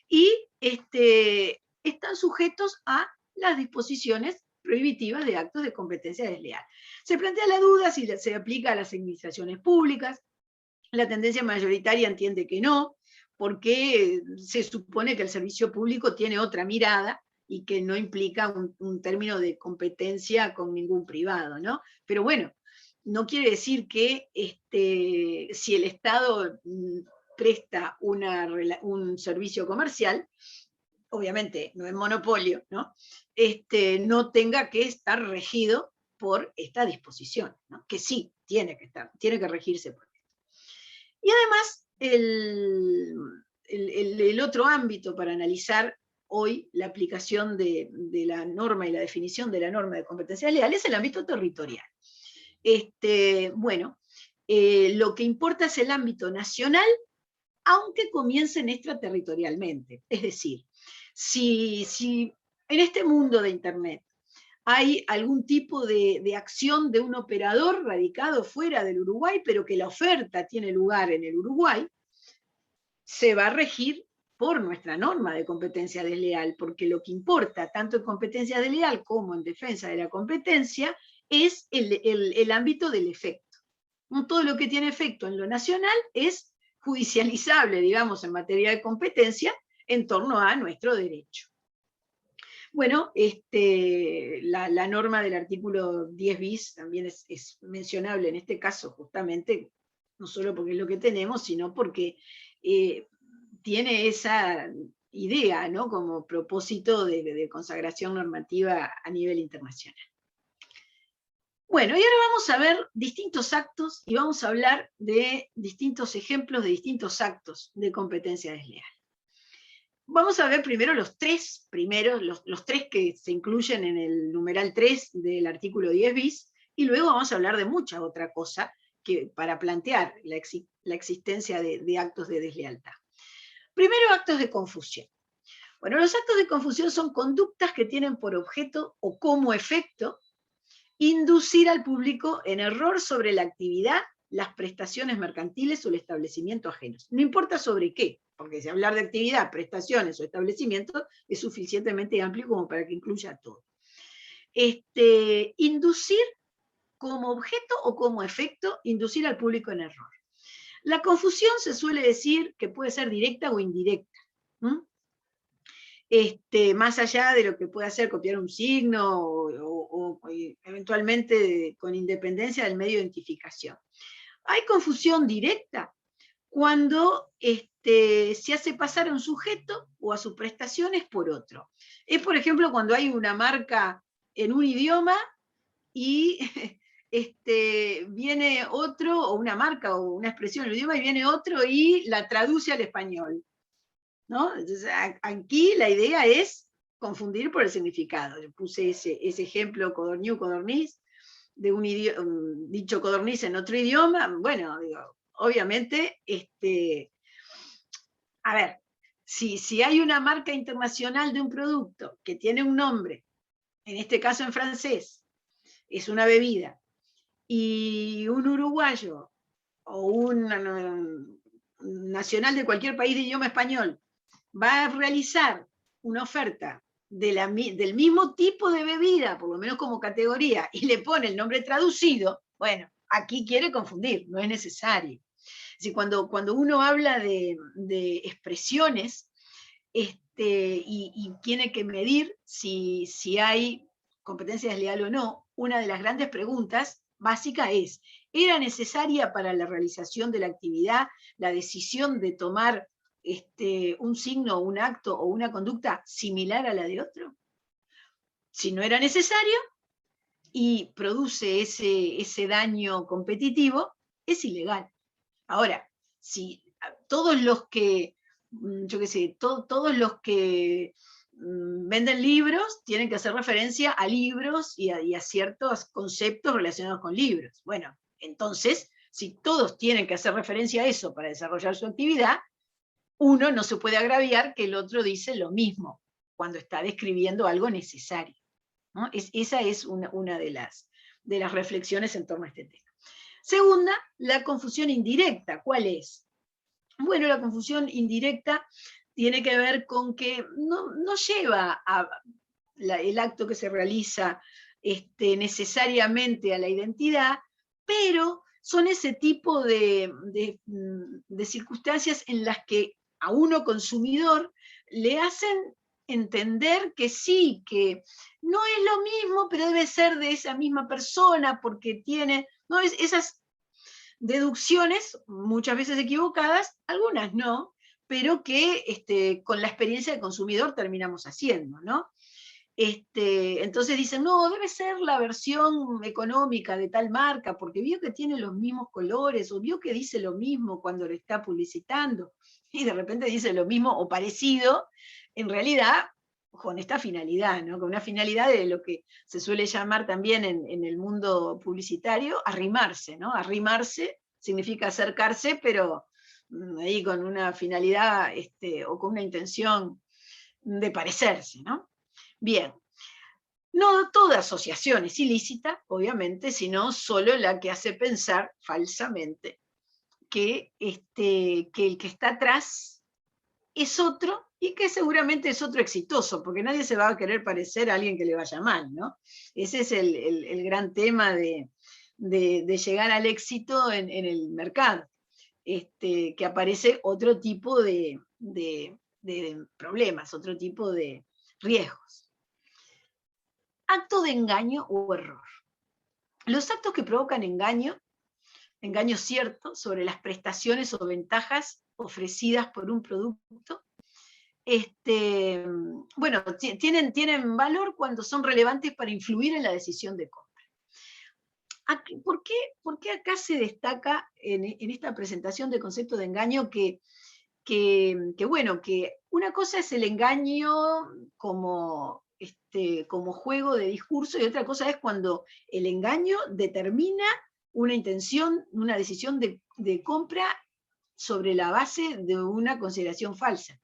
y están sujetos a las disposiciones prohibitivas de actos de competencia desleal. Se plantea la duda si se aplica a las administraciones públicas. La tendencia mayoritaria entiende que no, porque se supone que el servicio público tiene otra mirada y que no implica un término de competencia con ningún privado, ¿no? Pero bueno, no quiere decir que si el Estado presta un servicio comercial, obviamente no es monopolio, ¿no? No tenga que estar regido por esta disposición, ¿no? Que sí, tiene que regirse por esto. Y además, el otro ámbito para analizar hoy la aplicación de la norma y la definición de la norma de competencia leal es el ámbito territorial. Bueno, lo que importa es el ámbito nacional, aunque comiencen extraterritorialmente. Es decir, si en este mundo de Internet hay algún tipo de acción de un operador radicado fuera del Uruguay, pero que la oferta tiene lugar en el Uruguay, se va a regir por nuestra norma de competencia desleal, porque lo que importa, tanto en competencia desleal como en defensa de la competencia, es el ámbito del efecto. Todo lo que tiene efecto en lo nacional es judicializable, digamos, en materia de competencia, en torno a nuestro derecho. Bueno, la norma del artículo 10 bis también es mencionable en este caso, justamente, no solo porque es lo que tenemos, sino porque tiene esa idea, ¿no?, como propósito de consagración normativa a nivel internacional. Bueno, y ahora vamos a ver distintos actos y vamos a hablar de distintos ejemplos de distintos actos de competencia desleal. Vamos a ver primero los tres primeros, los tres que se incluyen en el numeral 3 del artículo 10 bis, y luego vamos a hablar de mucha otra cosa para plantear la existencia de actos de deslealtad. Primero, actos de confusión. Bueno, los actos de confusión son conductas que tienen por objeto o como efecto inducir al público en error sobre la actividad, las prestaciones mercantiles o el establecimiento ajenos. No importa sobre qué, porque si hablar de actividad, prestaciones o establecimientos es suficientemente amplio como para que incluya todo. Inducir como objeto o como efecto, inducir al público en error. La confusión se suele decir que puede ser directa o indirecta. Más allá de lo que pueda ser copiar un signo o eventualmente con independencia del medio de identificación. Hay confusión directa cuando se hace pasar a un sujeto o a sus prestaciones por otro. Es, por ejemplo, cuando hay una marca en un idioma y viene otro, o una marca o una expresión en el idioma, y viene otro y la traduce al español, ¿no? Entonces, aquí la idea es confundir por el significado. Yo puse ese ejemplo, codorniu, codorniz, de un dicho codorniz en otro idioma. Bueno, digo, obviamente, a ver, si hay una marca internacional de un producto que tiene un nombre, en este caso en francés, es una bebida, y un uruguayo o un nacional de cualquier país de idioma español va a realizar una oferta del mismo tipo de bebida, por lo menos como categoría, y le pone el nombre traducido, bueno, aquí quiere confundir, no es necesario. Es decir, cuando uno habla de expresiones y tiene que medir si hay competencia desleal o no, una de las grandes preguntas básicas es, ¿era necesaria para la realización de la actividad la decisión de tomar un signo, un acto o una conducta similar a la de otro? Si no era necesario y produce ese daño competitivo, es ilegal. Ahora, si todos los que, yo qué sé, todos los que venden libros tienen que hacer referencia a libros y a ciertos conceptos relacionados con libros. Bueno, entonces, si todos tienen que hacer referencia a eso para desarrollar su actividad, uno no se puede agraviar que el otro dice lo mismo cuando está describiendo algo necesario, ¿no? Esa es una de las reflexiones en torno a este tema. Segunda, la confusión indirecta. ¿Cuál es? Bueno, la confusión indirecta tiene que ver con que no lleva el acto que se realiza necesariamente a la identidad, pero son ese tipo de circunstancias en las que a uno consumidor le hacen entender que sí, que no es lo mismo, pero debe ser de esa misma persona, porque tiene, ¿no? Esas deducciones, muchas veces equivocadas, algunas no, pero que con la experiencia del consumidor terminamos haciendo, ¿no? Entonces dicen, no, debe ser la versión económica de tal marca, porque vio que tiene los mismos colores, o vio que dice lo mismo cuando lo está publicitando, y de repente dice lo mismo o parecido, en realidad con esta finalidad, ¿no? Con una finalidad de lo que se suele llamar también en el mundo publicitario, arrimarse, ¿no? Arrimarse significa acercarse, pero ahí con una finalidad o con una intención de parecerse, ¿no? Bien, no toda asociación es ilícita, obviamente, sino solo la que hace pensar falsamente que el que está atrás es otro y que seguramente es otro exitoso, porque nadie se va a querer parecer a alguien que le vaya mal, ¿no? Ese es el gran tema de llegar al éxito en el mercado, que aparece otro tipo de problemas, otro tipo de riesgos. Acto de engaño o error. Los actos que provocan engaño cierto, sobre las prestaciones o ventajas ofrecidas por un producto, bueno, tienen valor cuando son relevantes para influir en la decisión de compra. ¿Por qué acá se destaca en esta presentación de concepto de engaño que bueno, que una cosa es el engaño como juego de discurso y otra cosa es cuando el engaño determina una intención, una decisión de compra sobre la base de una consideración falsa?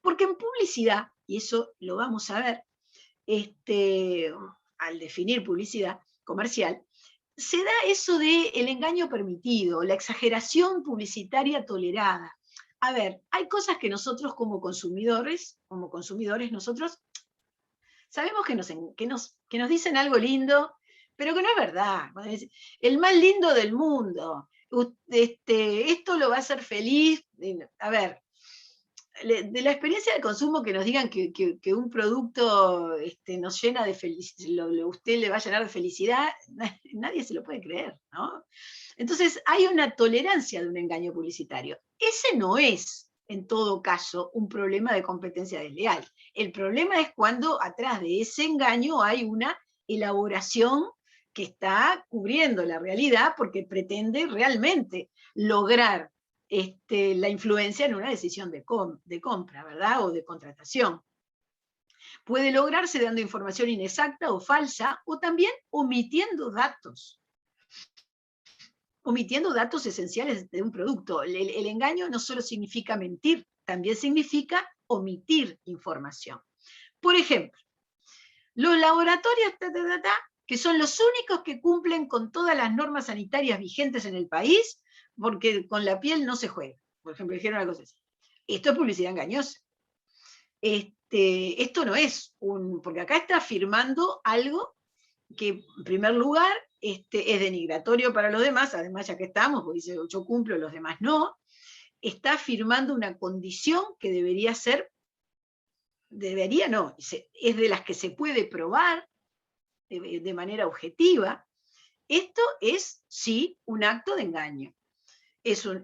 Porque en publicidad, y eso lo vamos a ver al definir publicidad comercial, se da eso del engaño permitido, la exageración publicitaria tolerada. A ver, hay cosas que nosotros como consumidores nosotros sabemos que nos dicen algo lindo, pero que no es verdad. El más lindo del mundo, esto lo va a hacer feliz. A ver, de la experiencia de consumo que nos digan que un producto nos llena de felicidad, usted le va a llenar de felicidad, nadie se lo puede creer, ¿no? Entonces hay una tolerancia de un engaño publicitario. Ese no es, en todo caso, un problema de competencia desleal. El problema es cuando atrás de ese engaño hay una elaboración que está cubriendo la realidad porque pretende realmente lograr la influencia en una decisión de compra, ¿verdad? O de contratación. Puede lograrse dando información inexacta o falsa, o también omitiendo datos esenciales de un producto. El engaño no solo significa mentir, también significa omitir información. Por ejemplo, los laboratorios que son los únicos que cumplen con todas las normas sanitarias vigentes en el país, porque con la piel no se juega. Por ejemplo, dijeron una cosa así. Esto es publicidad engañosa. Esto no es porque acá está afirmando algo que, en primer lugar, es denigratorio para los demás, además ya que estamos, porque dice yo cumplo, los demás no, está afirmando una condición que es de las que se puede probar de manera objetiva. Esto es, sí, un acto de engaño. Es un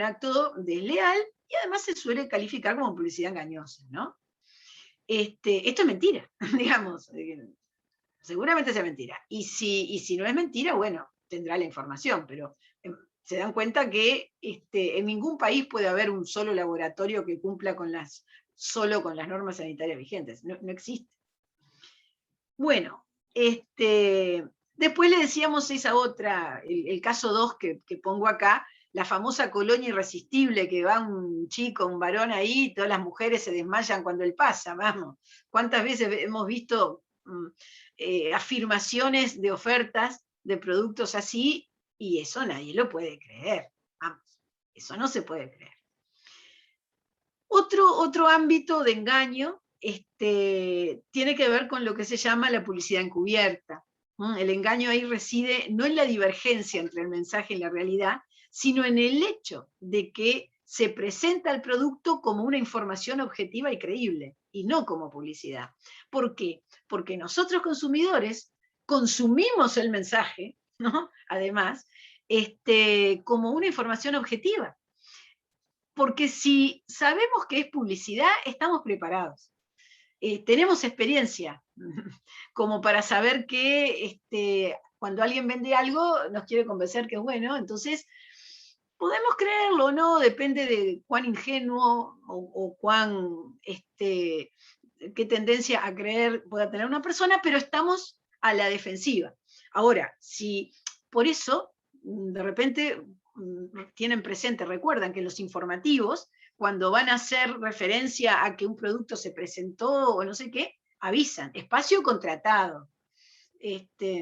acto desleal, y además se suele calificar como publicidad engañosa, ¿no? Esto es mentira, digamos, seguramente sea mentira. Y si no es mentira, bueno, tendrá la información, pero se dan cuenta que en ningún país puede haber un solo laboratorio que cumpla solo con las normas sanitarias vigentes, no existe. Bueno, después le decíamos esa otra, el caso 2 que pongo acá, la famosa colonia irresistible, que va un chico, un varón ahí, todas las mujeres se desmayan cuando él pasa, vamos. ¿Cuántas veces hemos visto afirmaciones de ofertas de productos así? Y eso nadie lo puede creer, vamos, eso no se puede creer. Otro ámbito de engaño tiene que ver con lo que se llama la publicidad encubierta. El engaño ahí reside no en la divergencia entre el mensaje y la realidad, sino en el hecho de que se presenta el producto como una información objetiva y creíble, y no como publicidad. ¿Por qué? Porque nosotros consumidores consumimos el mensaje, ¿no? Además, como una información objetiva. Porque si sabemos que es publicidad, estamos preparados. Tenemos experiencia como para saber que cuando alguien vende algo nos quiere convencer que es bueno, entonces podemos creerlo o no, depende de cuán ingenuo o cuán, qué tendencia a creer pueda tener una persona, pero estamos a la defensiva. Ahora, si por eso de repente tienen presente, recuerdan que los informativos, cuando van a hacer referencia a que un producto se presentó o no sé qué, avisan, espacio contratado.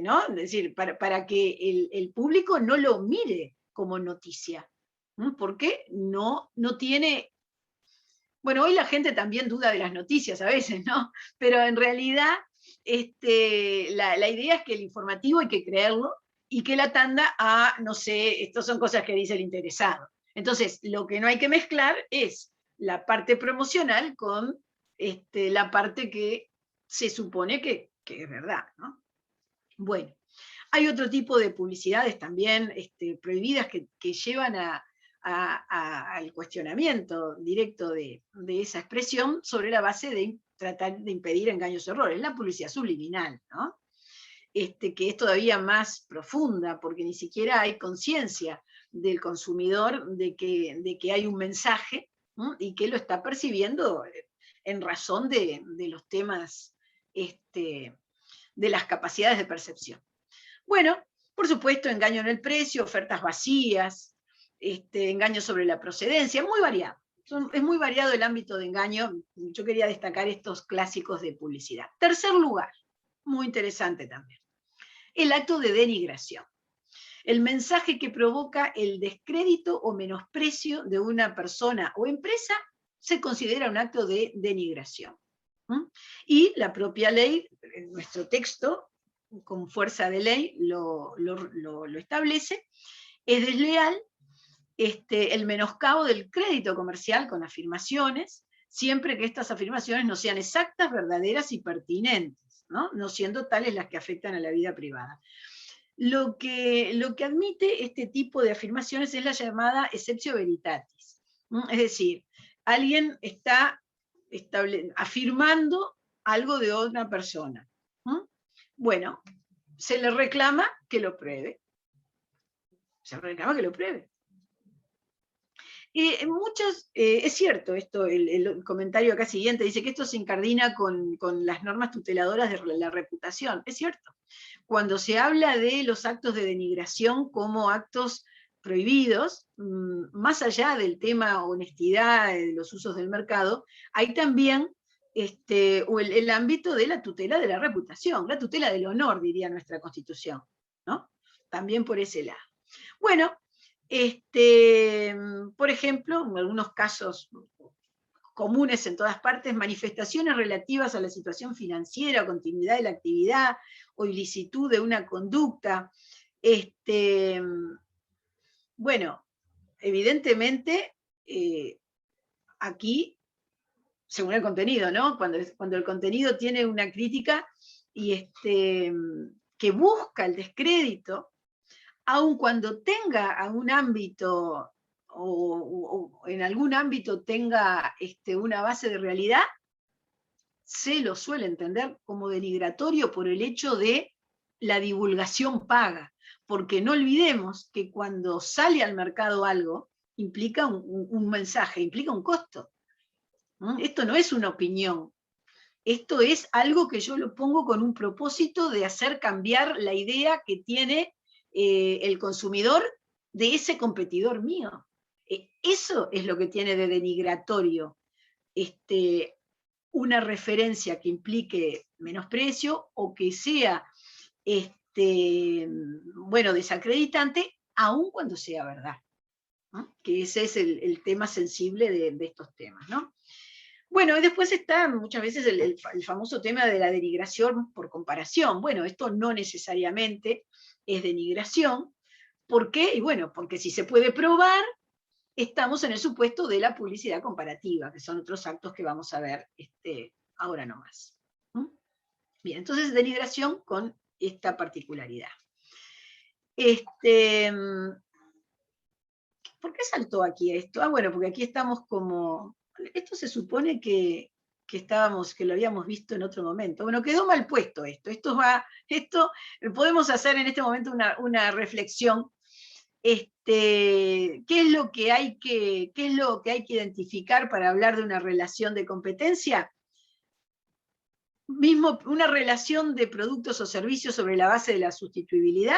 ¿No? Es decir, para que el público no lo mire como noticia, porque no tiene... Bueno, hoy la gente también duda de las noticias a veces, ¿no? Pero en realidad la idea es que el informativo hay que creerlo y que la tanda no sé, estas son cosas que dice el interesado. Entonces, lo que no hay que mezclar es la parte promocional con la parte que se supone que es verdad, ¿no? Bueno, hay otro tipo de publicidades también prohibidas que llevan al cuestionamiento directo de esa expresión sobre la base de tratar de impedir engaños o errores. La publicidad subliminal, ¿no? Que es todavía más profunda, porque ni siquiera hay conciencia del consumidor de que hay un mensaje, ¿no? Y que lo está percibiendo en razón de los temas, de las capacidades de percepción. Bueno, por supuesto, engaño en el precio, ofertas vacías, engaño sobre la procedencia, muy variado. Es muy variado el ámbito de engaño. Yo quería destacar estos clásicos de publicidad. Tercer lugar, muy interesante también, el acto de denigración. El mensaje que provoca el descrédito o menosprecio de una persona o empresa se considera un acto de denigración. Y la propia ley, en nuestro texto, con fuerza de ley, lo establece, es desleal el menoscabo del crédito comercial con afirmaciones, siempre que estas afirmaciones no sean exactas, verdaderas y pertinentes, no siendo tales las que afectan a la vida privada. Lo que admite este tipo de afirmaciones es la llamada exceptio veritatis. Es decir, alguien está afirmando algo de otra persona. Bueno, se le reclama que lo pruebe. Se le reclama que lo pruebe. Es cierto esto, el comentario acá siguiente dice que esto se incardina con las normas tuteladoras de la reputación. Es cierto. Cuando se habla de los actos de denigración como actos prohibidos, más allá del tema honestidad, de los usos del mercado, hay también el ámbito de la tutela de la reputación, la tutela del honor, diría nuestra Constitución, ¿no? También por ese lado. Bueno, por ejemplo, en algunos casos comunes en todas partes, manifestaciones relativas a la situación financiera, continuidad de la actividad o ilicitud de una conducta. Bueno, evidentemente, aquí, según el contenido, ¿no? Cuando el contenido tiene una crítica y que busca el descrédito, aun cuando tenga un ámbito o en algún ámbito tenga una base de realidad, se lo suele entender como denigratorio por el hecho de la divulgación paga, porque no olvidemos que cuando sale al mercado algo, implica un mensaje, implica un costo. Esto no es una opinión, esto es algo que yo lo pongo con un propósito de hacer cambiar la idea que tiene el consumidor de ese competidor mío. Eso es lo que tiene de denigratorio una referencia que implique menosprecio o que sea desacreditante, aun cuando sea verdad. ¿No? Que ese es el tema sensible de estos temas, ¿no? Bueno, y después está muchas veces el famoso tema de la denigración por comparación. Bueno, esto no necesariamente es denigración. ¿Por qué? Y bueno, porque si se puede probar, estamos en el supuesto de la publicidad comparativa, que son otros actos que vamos a ver ahora nomás. Bien, entonces denigración con esta particularidad. ¿Por qué saltó aquí esto? Ah, bueno, porque aquí estamos como... Esto se supone que lo habíamos visto en otro momento. Bueno, quedó mal puesto esto. Esto podemos hacer en este momento una reflexión. ¿Qué es lo que hay que identificar para hablar de una relación de competencia? Mismo, una relación de productos o servicios sobre la base de la sustituibilidad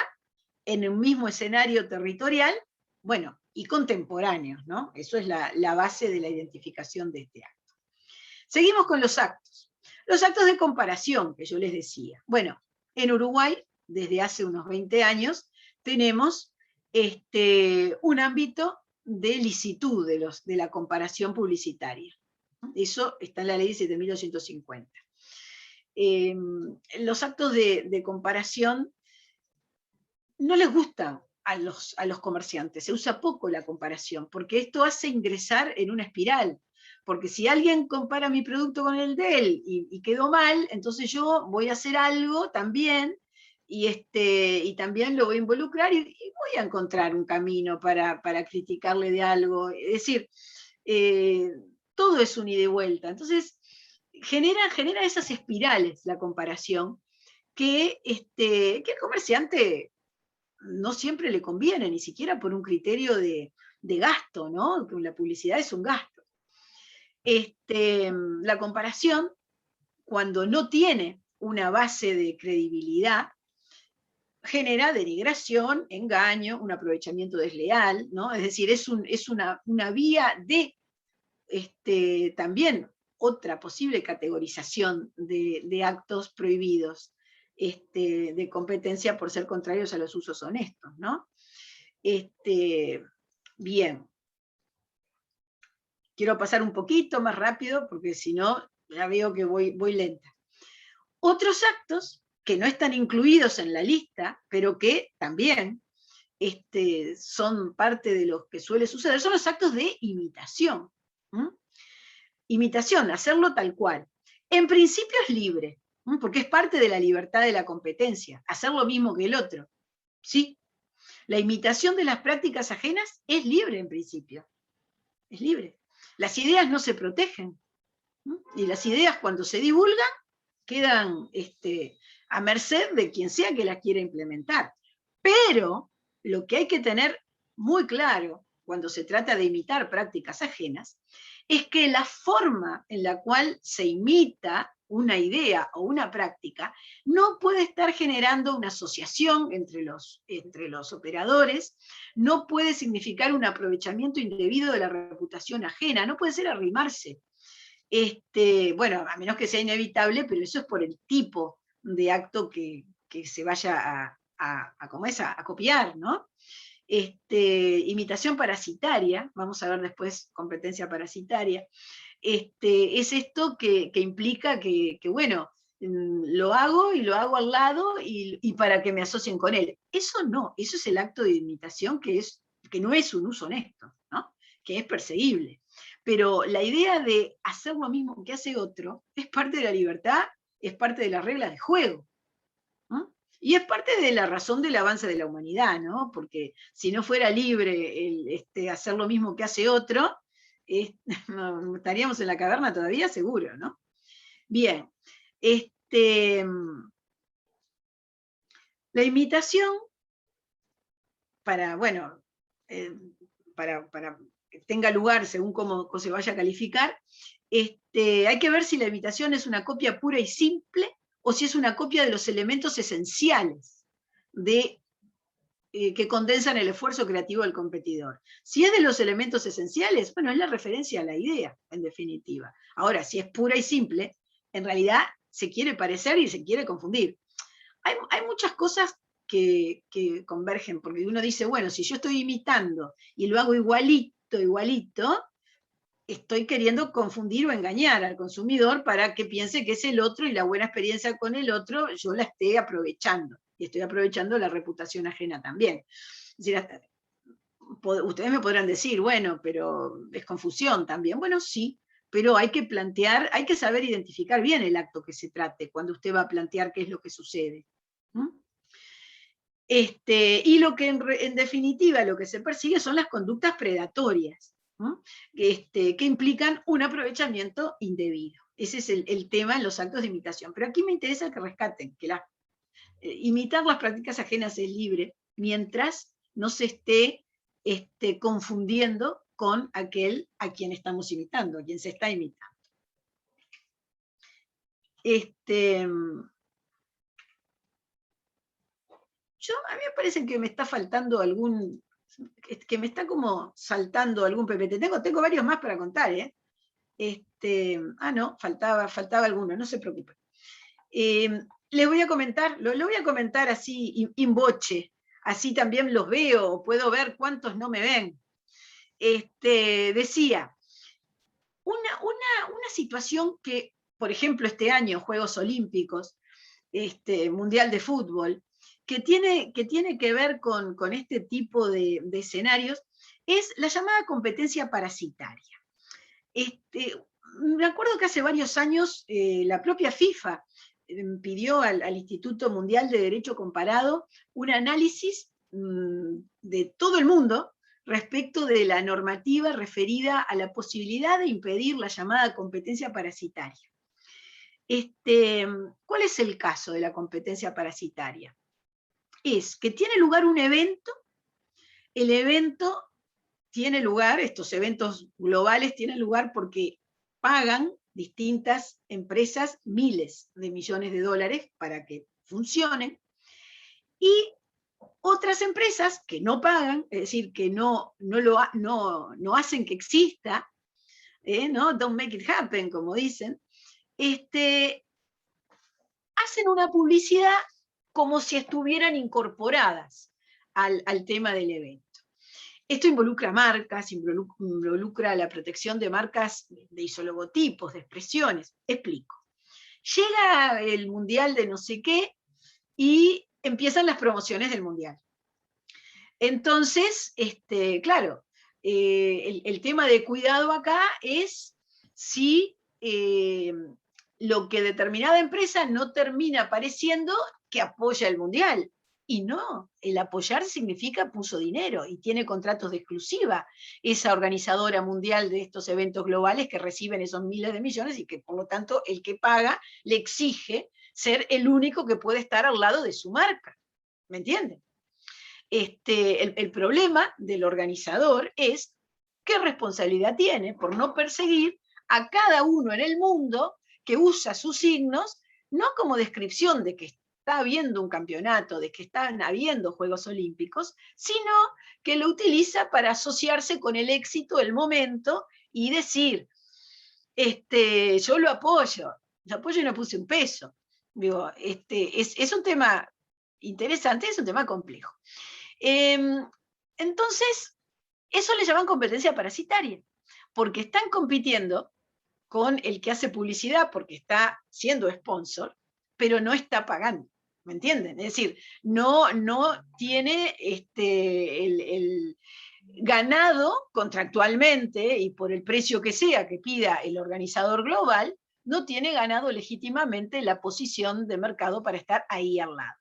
en un mismo escenario territorial, bueno, y contemporáneos, ¿no? Eso es la base de la identificación de este acto. Seguimos con los actos. Los actos de comparación, que yo les decía. Bueno, en Uruguay, desde hace unos 20 años, tenemos un ámbito de licitud de la comparación publicitaria. Eso está en la ley 7.250. Los actos de comparación no les gustan a los comerciantes, se usa poco la comparación, porque esto hace ingresar en una espiral, porque si alguien compara mi producto con el de él y quedó mal, entonces yo voy a hacer algo también, y también lo voy a involucrar y voy a encontrar un camino para criticarle de algo. Es decir, todo es un ida y vuelta. Entonces, genera esas espirales la comparación que el comerciante no siempre le conviene, ni siquiera por un criterio de gasto, ¿no? La publicidad es un gasto. La comparación, cuando no tiene una base de credibilidad, genera denigración, engaño, un aprovechamiento desleal, ¿no? Es decir, es una vía de también otra posible categorización de actos prohibidos de competencia por ser contrarios a los usos honestos, ¿no? Bien. Quiero pasar un poquito más rápido porque si no, ya veo que voy lenta. Otros actos que no están incluidos en la lista, pero que también son parte de lo que suele suceder, son los actos de imitación. Imitación, hacerlo tal cual. En principio es libre, porque es parte de la libertad de la competencia, hacer lo mismo que el otro. ¿Sí? La imitación de las prácticas ajenas es libre en principio. Es libre. Las ideas no se protegen. Y las ideas cuando se divulgan quedan a merced de quien sea que las quiera implementar. Pero lo que hay que tener muy claro cuando se trata de imitar prácticas ajenas es que la forma en la cual se imita una idea o una práctica no puede estar generando una asociación entre los operadores, no puede significar un aprovechamiento indebido de la reputación ajena, no puede ser arrimarse. Bueno, a menos que sea inevitable, pero eso es por el tipo de acto que se vaya a copiar, ¿no? Imitación parasitaria, vamos a ver después competencia parasitaria, es esto que implica que, bueno, lo hago y lo hago al lado y para que me asocien con él. Eso no, eso es el acto de imitación que no es un uso honesto, ¿no? Que es perseguible. Pero la idea de hacer lo mismo que hace otro es parte de la libertad, es parte de las reglas de juego, ¿no? Y es parte de la razón del avance de la humanidad, ¿no? Porque si no fuera libre hacer lo mismo que hace otro, no, estaríamos en la caverna todavía, seguro, ¿no? Bien, la imitación, para, bueno, para que tenga lugar según cómo se vaya a calificar, hay que ver si la imitación es una copia pura y simple o si es una copia de los elementos esenciales que condensan el esfuerzo creativo del competidor. Si es de los elementos esenciales, bueno, es la referencia a la idea, en definitiva. Ahora, si es pura y simple, en realidad se quiere parecer y se quiere confundir. Hay muchas cosas que convergen, porque uno dice, bueno, si yo estoy imitando y lo hago igualito, estoy queriendo confundir o engañar al consumidor para que piense que es el otro y la buena experiencia con el otro yo la esté aprovechando. Y estoy aprovechando la reputación ajena también. Es decir, ustedes me podrán decir, bueno, pero es confusión también. Bueno, sí, pero hay que plantear, hay que saber identificar bien el acto que se trate cuando usted va a plantear qué es lo que sucede. Y lo que en definitiva lo que se persigue son las conductas predatorias, ¿no? Que implican un aprovechamiento indebido. Ese es el tema en los actos de imitación. Pero aquí me interesa que rescaten que imitar las prácticas ajenas es libre mientras no se esté confundiendo con aquel a quien estamos imitando, a quien se está imitando. A mí me parece que me está faltando que me está como saltando algún PPT. Tengo varios más para contar, ¿eh? No, faltaba alguno, no se preocupe. Les voy a comentar, lo voy a comentar así, in voce, así también los veo, puedo ver cuántos no me ven. Decía, una situación que, por ejemplo, este año, Juegos Olímpicos, Mundial de Fútbol, que tiene que ver con este tipo de escenarios, es la llamada competencia parasitaria. Me acuerdo que hace varios años la propia FIFA pidió al Instituto Mundial de Derecho Comparado un análisis de todo el mundo respecto de la normativa referida a la posibilidad de impedir la llamada competencia parasitaria. ¿Cuál es el caso de la competencia parasitaria? Es que tiene lugar un evento, el evento tiene lugar, estos eventos globales tienen lugar porque pagan distintas empresas miles de millones de dólares para que funcionen, y otras empresas que no pagan, es decir, que no hacen que exista, ¿no? Don't make it happen, como dicen, hacen una publicidad como si estuvieran incorporadas al tema del evento. Esto involucra marcas, involucra la protección de marcas, de isologotipos, de expresiones. Explico. Llega el mundial de no sé qué y empiezan las promociones del mundial. Entonces, claro, el tema de cuidado acá es si lo que determinada empresa no termina pareciendo que apoya el mundial. Y no, el apoyar significa puso dinero y tiene contratos de exclusiva esa organizadora mundial de estos eventos globales que reciben esos miles de millones y que por lo tanto el que paga le exige ser el único que puede estar al lado de su marca. ¿Me entienden? El problema del organizador es qué responsabilidad tiene por no perseguir a cada uno en el mundo que usa sus signos, no como descripción de que está habiendo un campeonato, de que están habiendo Juegos Olímpicos, sino que lo utiliza para asociarse con el éxito del momento y decir, yo lo apoyo y no puse un peso. Digo, es un tema interesante, es un tema complejo. Entonces, eso le llaman competencia parasitaria, porque están compitiendo con el que hace publicidad porque está siendo sponsor, pero no está pagando, ¿me entienden? Es decir, no tiene el ganado contractualmente y por el precio que sea que pida el organizador global, no tiene ganado legítimamente la posición de mercado para estar ahí al lado.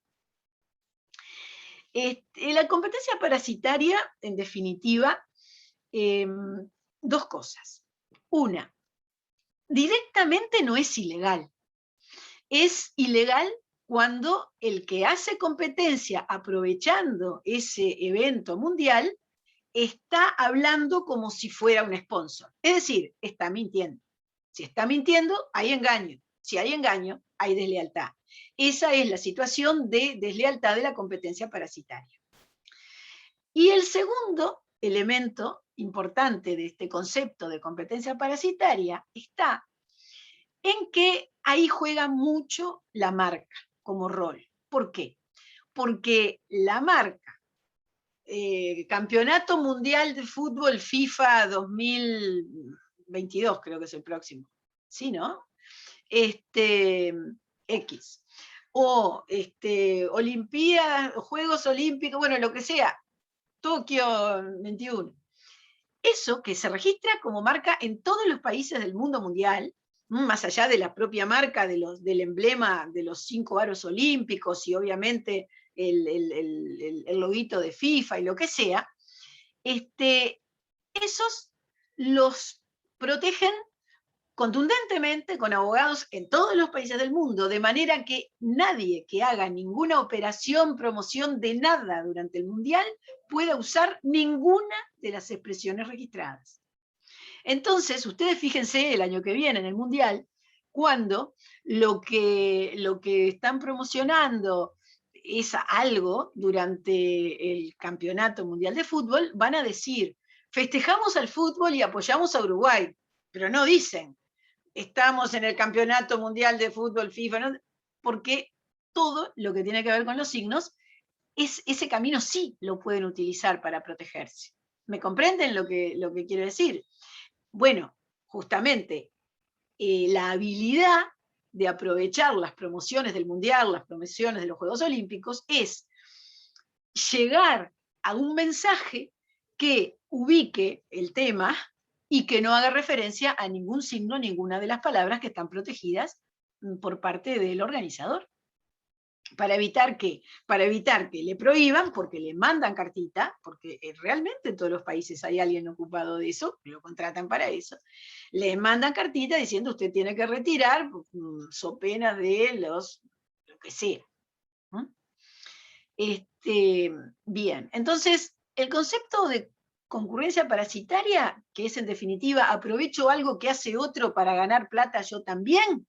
La competencia parasitaria, en definitiva, dos cosas. Una, directamente no es ilegal. Es ilegal cuando el que hace competencia aprovechando ese evento mundial está hablando como si fuera un sponsor. Es decir, está mintiendo. Si está mintiendo, hay engaño. Si hay engaño, hay deslealtad. Esa es la situación de deslealtad de la competencia parasitaria. Y el segundo elemento importante de este concepto de competencia parasitaria está en que ahí juega mucho la marca como rol. ¿Por qué? Porque la marca, Campeonato Mundial de Fútbol FIFA 2022, creo que es el próximo, ¿sí, no? X. O Olimpiadas, Juegos Olímpicos, bueno, lo que sea, Tokio 21. Eso que se registra como marca en todos los países del mundo mundial, más allá de la propia marca del emblema de los 5 aros olímpicos y obviamente el loguito de FIFA y lo que sea, esos los protegen contundentemente con abogados en todos los países del mundo, de manera que nadie que haga ninguna operación, promoción de nada durante el Mundial pueda usar ninguna de las expresiones registradas. Entonces, ustedes fíjense el año que viene en el Mundial, cuando lo que están promocionando es algo durante el Campeonato Mundial de Fútbol, van a decir, festejamos al fútbol y apoyamos a Uruguay, pero no dicen, estamos en el Campeonato Mundial de Fútbol FIFA, ¿no? Porque todo lo que tiene que ver con los signos, ese camino sí lo pueden utilizar para protegerse. ¿Me comprenden lo que quiero decir? Bueno, justamente la habilidad de aprovechar las promociones del Mundial, las promociones de los Juegos Olímpicos, es llegar a un mensaje que ubique el tema y que no haga referencia a ningún signo, ninguna de las palabras que están protegidas por parte del organizador. ¿Para evitar qué? Para evitar que le prohíban, porque le mandan cartita, porque realmente en todos los países hay alguien ocupado de eso, lo contratan para eso, le mandan cartita diciendo usted tiene que retirar, so pena de lo que sea. Bien, entonces el concepto de concurrencia parasitaria, que es en definitiva aprovecho algo que hace otro para ganar plata yo también,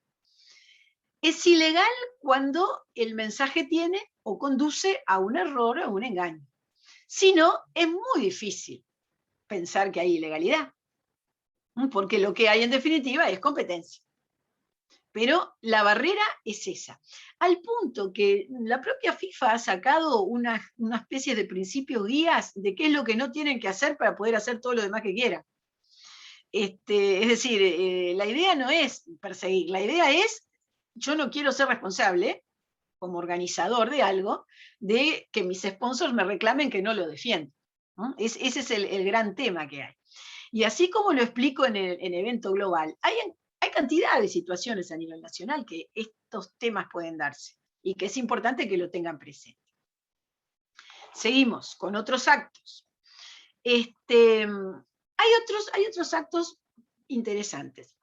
es ilegal cuando el mensaje tiene o conduce a un error o a un engaño. Si no, es muy difícil pensar que hay ilegalidad, porque lo que hay en definitiva es competencia. Pero la barrera es esa. Al punto que la propia FIFA ha sacado una especie de principios guías de qué es lo que no tienen que hacer para poder hacer todo lo demás que quieran. Es decir, la idea no es perseguir, la idea es, yo no quiero ser responsable, como organizador de algo, de que mis sponsors me reclamen que no lo defiendo, ¿no? Ese es el gran tema que hay. Y así como lo explico en evento global, hay cantidad de situaciones a nivel nacional que estos temas pueden darse y que es importante que lo tengan presente. Seguimos con otros actos. Hay otros actos interesantes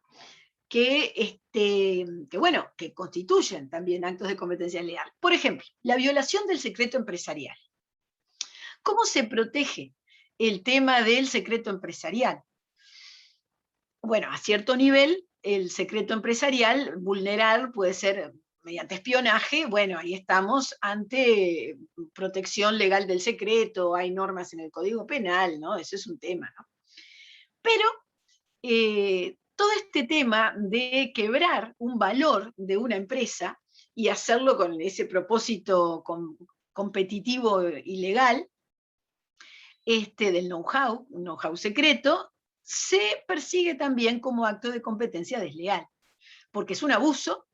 que constituyen también actos de competencia leal. Por ejemplo, la violación del secreto empresarial. ¿Cómo se protege el tema del secreto empresarial? Bueno, a cierto nivel, el secreto empresarial vulnerar puede ser mediante espionaje, bueno, ahí estamos ante protección legal del secreto, hay normas en el Código Penal, ¿no? Ese es un tema, ¿no? Pero todo este tema de quebrar un valor de una empresa y hacerlo con ese propósito competitivo y legal, del know-how, un know-how secreto, se persigue también como acto de competencia desleal, porque es un abuso,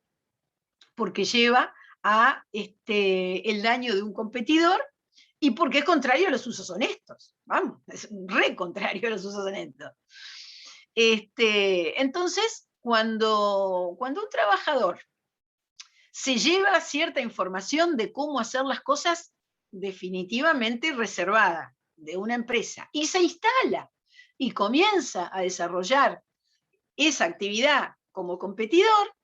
porque lleva a el daño de un competidor y porque es contrario a los usos honestos. Vamos, es re contrario a los usos honestos. Entonces, cuando un trabajador se lleva cierta información de cómo hacer las cosas definitivamente reservada de una empresa y se instala y comienza a desarrollar esa actividad como competidor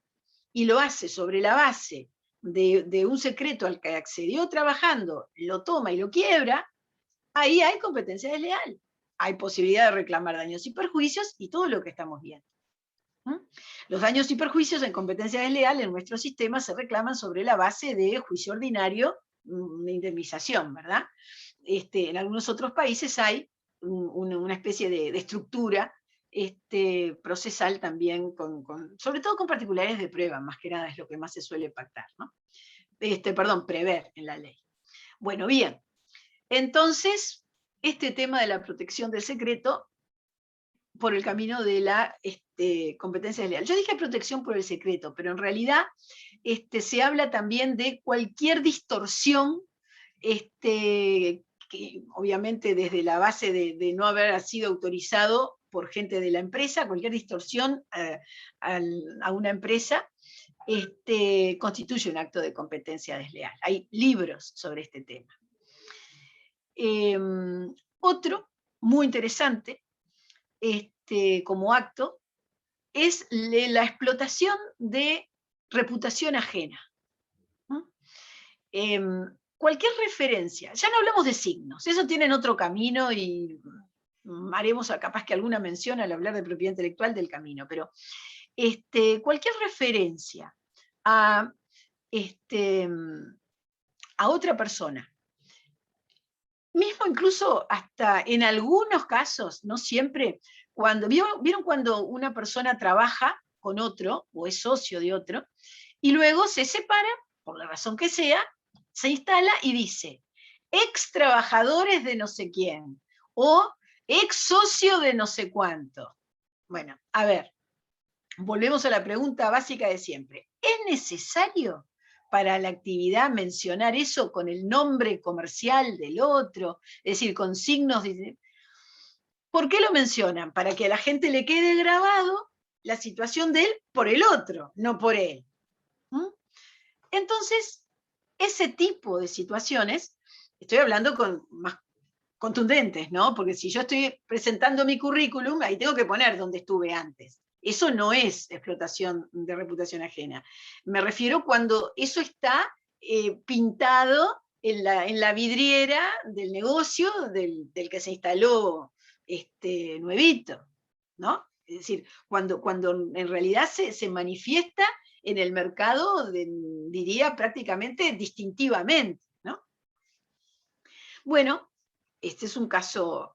y lo hace sobre la base de un secreto al que accedió trabajando, lo toma y lo quiebra, ahí hay competencia desleal. Hay posibilidad de reclamar daños y perjuicios y todo lo que estamos viendo. Los daños y perjuicios en competencia desleal en nuestro sistema se reclaman sobre la base de juicio ordinario de indemnización, ¿verdad? En algunos otros países hay una especie de estructura procesal también, sobre todo con particulares de prueba, más que nada es lo que más se suele pactar, ¿no? Prever en la ley. Bueno, bien, entonces, este tema de la protección del secreto por el camino de la competencia desleal. Yo dije protección por el secreto, pero en realidad se habla también de cualquier distorsión, que obviamente desde la base de no haber sido autorizado por gente de la empresa, cualquier distorsión a una empresa, constituye un acto de competencia desleal. Hay libros sobre este tema. Otro, muy interesante, como acto, es la explotación de reputación ajena. Cualquier referencia, ya no hablamos de signos, eso tienen otro camino y haremos capaz que alguna mención al hablar de propiedad intelectual del camino, pero cualquier referencia a otra persona, mismo incluso hasta en algunos casos, no siempre, ¿vieron cuando una persona trabaja con otro o es socio de otro y luego se separa, por la razón que sea, se instala y dice, ex trabajadores de no sé quién o ex socio de no sé cuánto? Bueno, a ver, volvemos a la pregunta básica de siempre. ¿Es necesario para la actividad mencionar eso con el nombre comercial del otro? Es decir, con signos de... ¿Por qué lo mencionan? Para que a la gente le quede grabado la situación de él por el otro, no por él. Entonces, ese tipo de situaciones, estoy hablando con más contundentes, ¿no? Porque si yo estoy presentando mi currículum, ahí tengo que poner dónde estuve antes. Eso no es explotación de reputación ajena. Me refiero cuando eso está pintado en la vidriera del negocio del que se instaló nuevito, ¿no? Es decir, cuando en realidad se manifiesta en el mercado, diría prácticamente distintivamente, ¿no? Bueno, este es un caso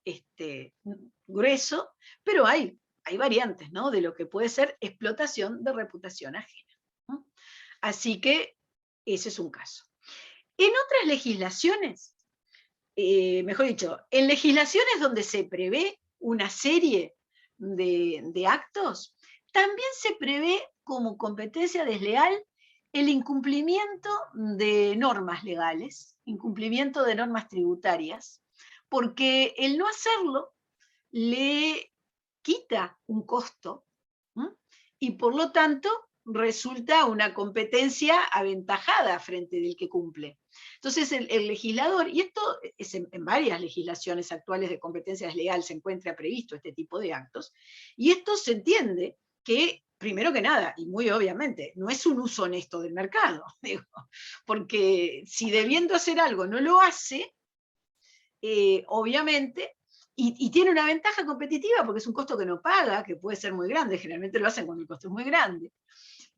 grueso, pero hay variantes, ¿no? De lo que puede ser explotación de reputación ajena, ¿no? Así que ese es un caso. En otras legislaciones, mejor dicho, en legislaciones donde se prevé una serie de actos, también se prevé como competencia desleal el incumplimiento de normas legales, incumplimiento de normas tributarias, porque el no hacerlo le quita un costo, ¿sí? Y por lo tanto resulta una competencia aventajada frente del que cumple. Entonces el legislador, y esto es en varias legislaciones actuales de competencia desleal se encuentra previsto este tipo de actos, y esto se entiende que, primero que nada, y muy obviamente, no es un uso honesto del mercado, digo, porque si debiendo hacer algo no lo hace, obviamente, y tiene una ventaja competitiva porque es un costo que no paga, que puede ser muy grande, generalmente lo hacen cuando el costo es muy grande.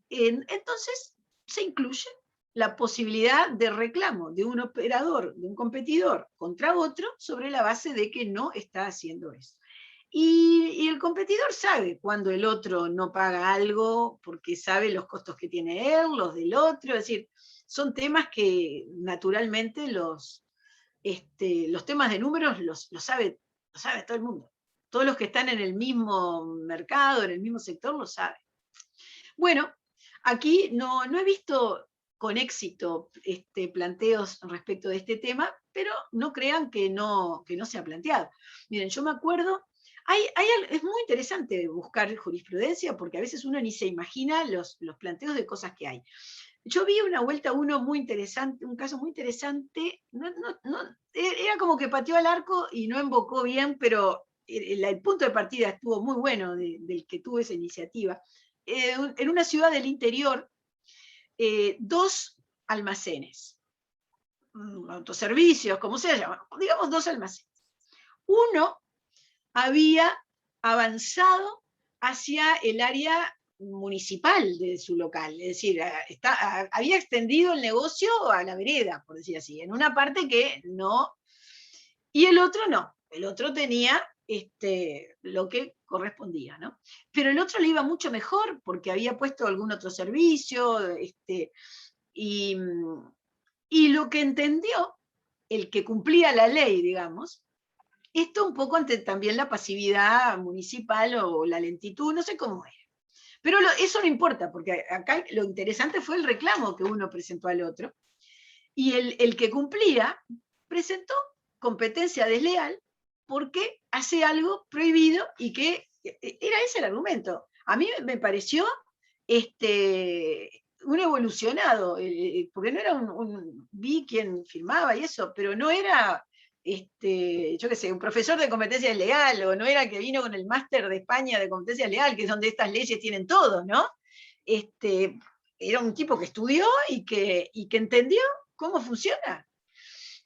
Entonces se incluye la posibilidad de reclamo de un operador, de un competidor contra otro sobre la base de que no está haciendo eso. Y el competidor sabe cuando el otro no paga algo porque sabe los costos que tiene él, los del otro, es decir, son temas que naturalmente los temas de números los sabe todo el mundo. Todos los que están en el mismo mercado, en el mismo sector, lo saben. Bueno, aquí no he visto con éxito planteos respecto de este tema, pero no crean que no se ha planteado. Miren, yo me acuerdo, es muy interesante buscar jurisprudencia porque a veces uno ni se imagina los planteos de cosas que hay. Yo vi una vuelta uno muy interesante, un caso muy interesante, era como que pateó al arco y no embocó bien, pero el punto de partida estuvo muy bueno del que tuvo esa iniciativa. En una ciudad del interior, 2 almacenes, autoservicios, como se llama, digamos 2 almacenes. Uno había avanzado hacia el área municipal de su local, es decir, había extendido el negocio a la vereda, por decir así, en una parte que no, y el otro no, el otro tenía lo que correspondía, ¿no? Pero el otro le iba mucho mejor porque había puesto algún otro servicio, y, y lo que entendió, el que cumplía la ley, digamos, esto un poco ante también la pasividad municipal o la lentitud, no sé cómo era. Pero eso no importa, porque acá lo interesante fue el reclamo que uno presentó al otro. Y el que cumplía presentó competencia desleal porque hace algo prohibido y que era ese el argumento. A mí me pareció un evolucionado, porque no era vi quien firmaba y eso, pero no era, yo qué sé, un profesor de competencia legal, o no era que vino con el máster de España de competencia legal, que es donde estas leyes tienen todo, ¿no? Era un tipo que estudió y que entendió cómo funciona.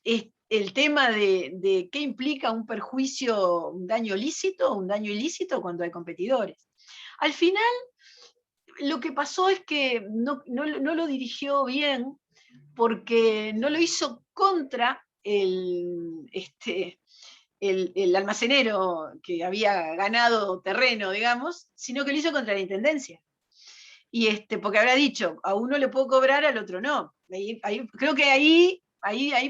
Es el tema de qué implica un perjuicio, un daño lícito o un daño ilícito cuando hay competidores. Al final, lo que pasó es que no lo dirigió bien porque no lo hizo contra el almacenero que había ganado terreno, digamos, sino que lo hizo contra la intendencia. Y porque habrá dicho, a uno le puedo cobrar, al otro no. Creo que ahí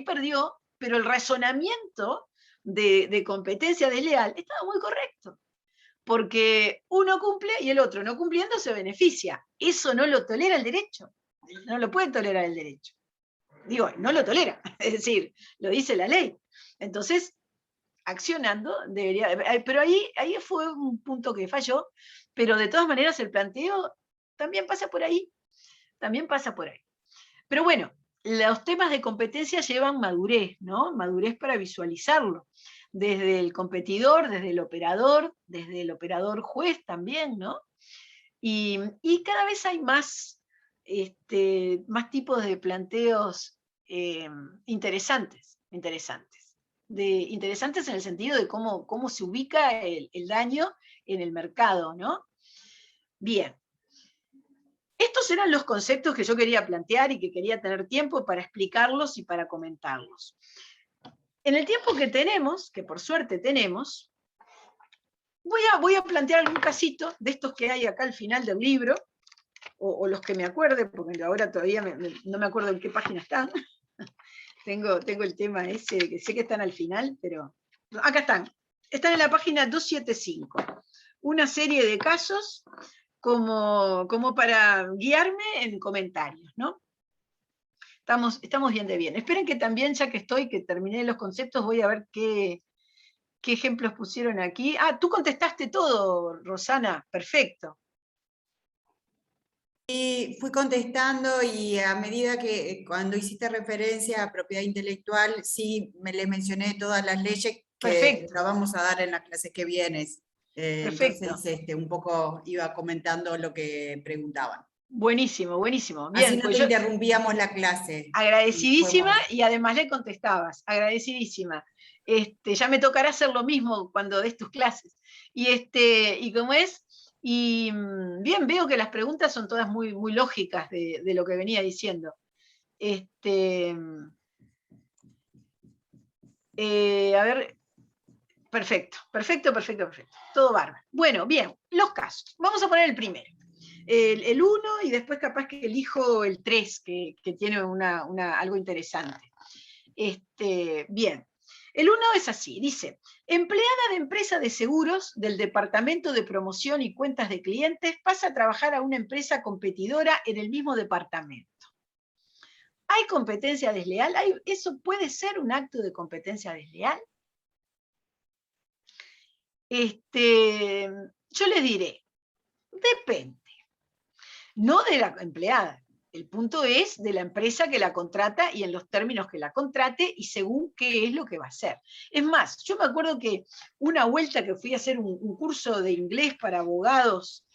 perdió, pero el razonamiento de competencia desleal estaba muy correcto, porque uno cumple y el otro no cumpliendo se beneficia. Eso no lo tolera el derecho, no lo puede tolerar el derecho. Digo, no lo tolera, es decir, lo dice la ley. Entonces, accionando, debería, pero ahí fue un punto que falló, pero de todas maneras el planteo también pasa por ahí, también pasa por ahí. Pero bueno, los temas de competencia llevan madurez, ¿no? Madurez para visualizarlo, desde el competidor, desde el operador juez también, ¿no? Y cada vez hay más, más tipos de planteos interesantes. Interesantes en el sentido de cómo se ubica el daño en el mercado, ¿no? Bien. Estos eran los conceptos que yo quería plantear y que quería tener tiempo para explicarlos y para comentarlos. En el tiempo que tenemos, que por suerte tenemos, voy a plantear algún casito de estos que hay acá al final del libro, o los que me acuerde, porque ahora todavía no me acuerdo en qué página están. Tengo el tema ese, que sé que están al final, pero acá están. Están en la página 275. Una serie de casos como para guiarme en comentarios, ¿no? Estamos bien de bien. Esperen que también, ya que terminé los conceptos, voy a ver qué ejemplos pusieron aquí. Ah, tú contestaste todo, Rosana, perfecto. Y fui contestando y a medida que cuando hiciste referencia a propiedad intelectual, sí le mencioné todas las leyes que la vamos a dar en las clases que vienes. Entonces, un poco iba comentando lo que preguntaban. Buenísimo, buenísimo. Bien, así no te interrumpíamos la clase. Agradecidísima y además le contestabas, agradecidísima. Ya me tocará hacer lo mismo cuando des tus clases. Y como es, y bien, veo que las preguntas son todas muy, muy lógicas de lo que venía diciendo. A ver, perfecto. Todo bárbaro. Bueno, bien, los casos. Vamos a poner el primero. El 1 y después capaz que elijo el 3, que tiene algo interesante. Bien, el 1 es así, dice, empleada de empresa de seguros del Departamento de Promoción y Cuentas de Clientes pasa a trabajar a una empresa competidora en el mismo departamento. ¿Hay competencia desleal? ¿Eso puede ser un acto de competencia desleal? Yo les diré, depende. No de la empleada. El punto es de la empresa que la contrata y en los términos que la contrate y según qué es lo que va a hacer. Es más, yo me acuerdo que una vuelta que fui a hacer un curso de inglés para abogados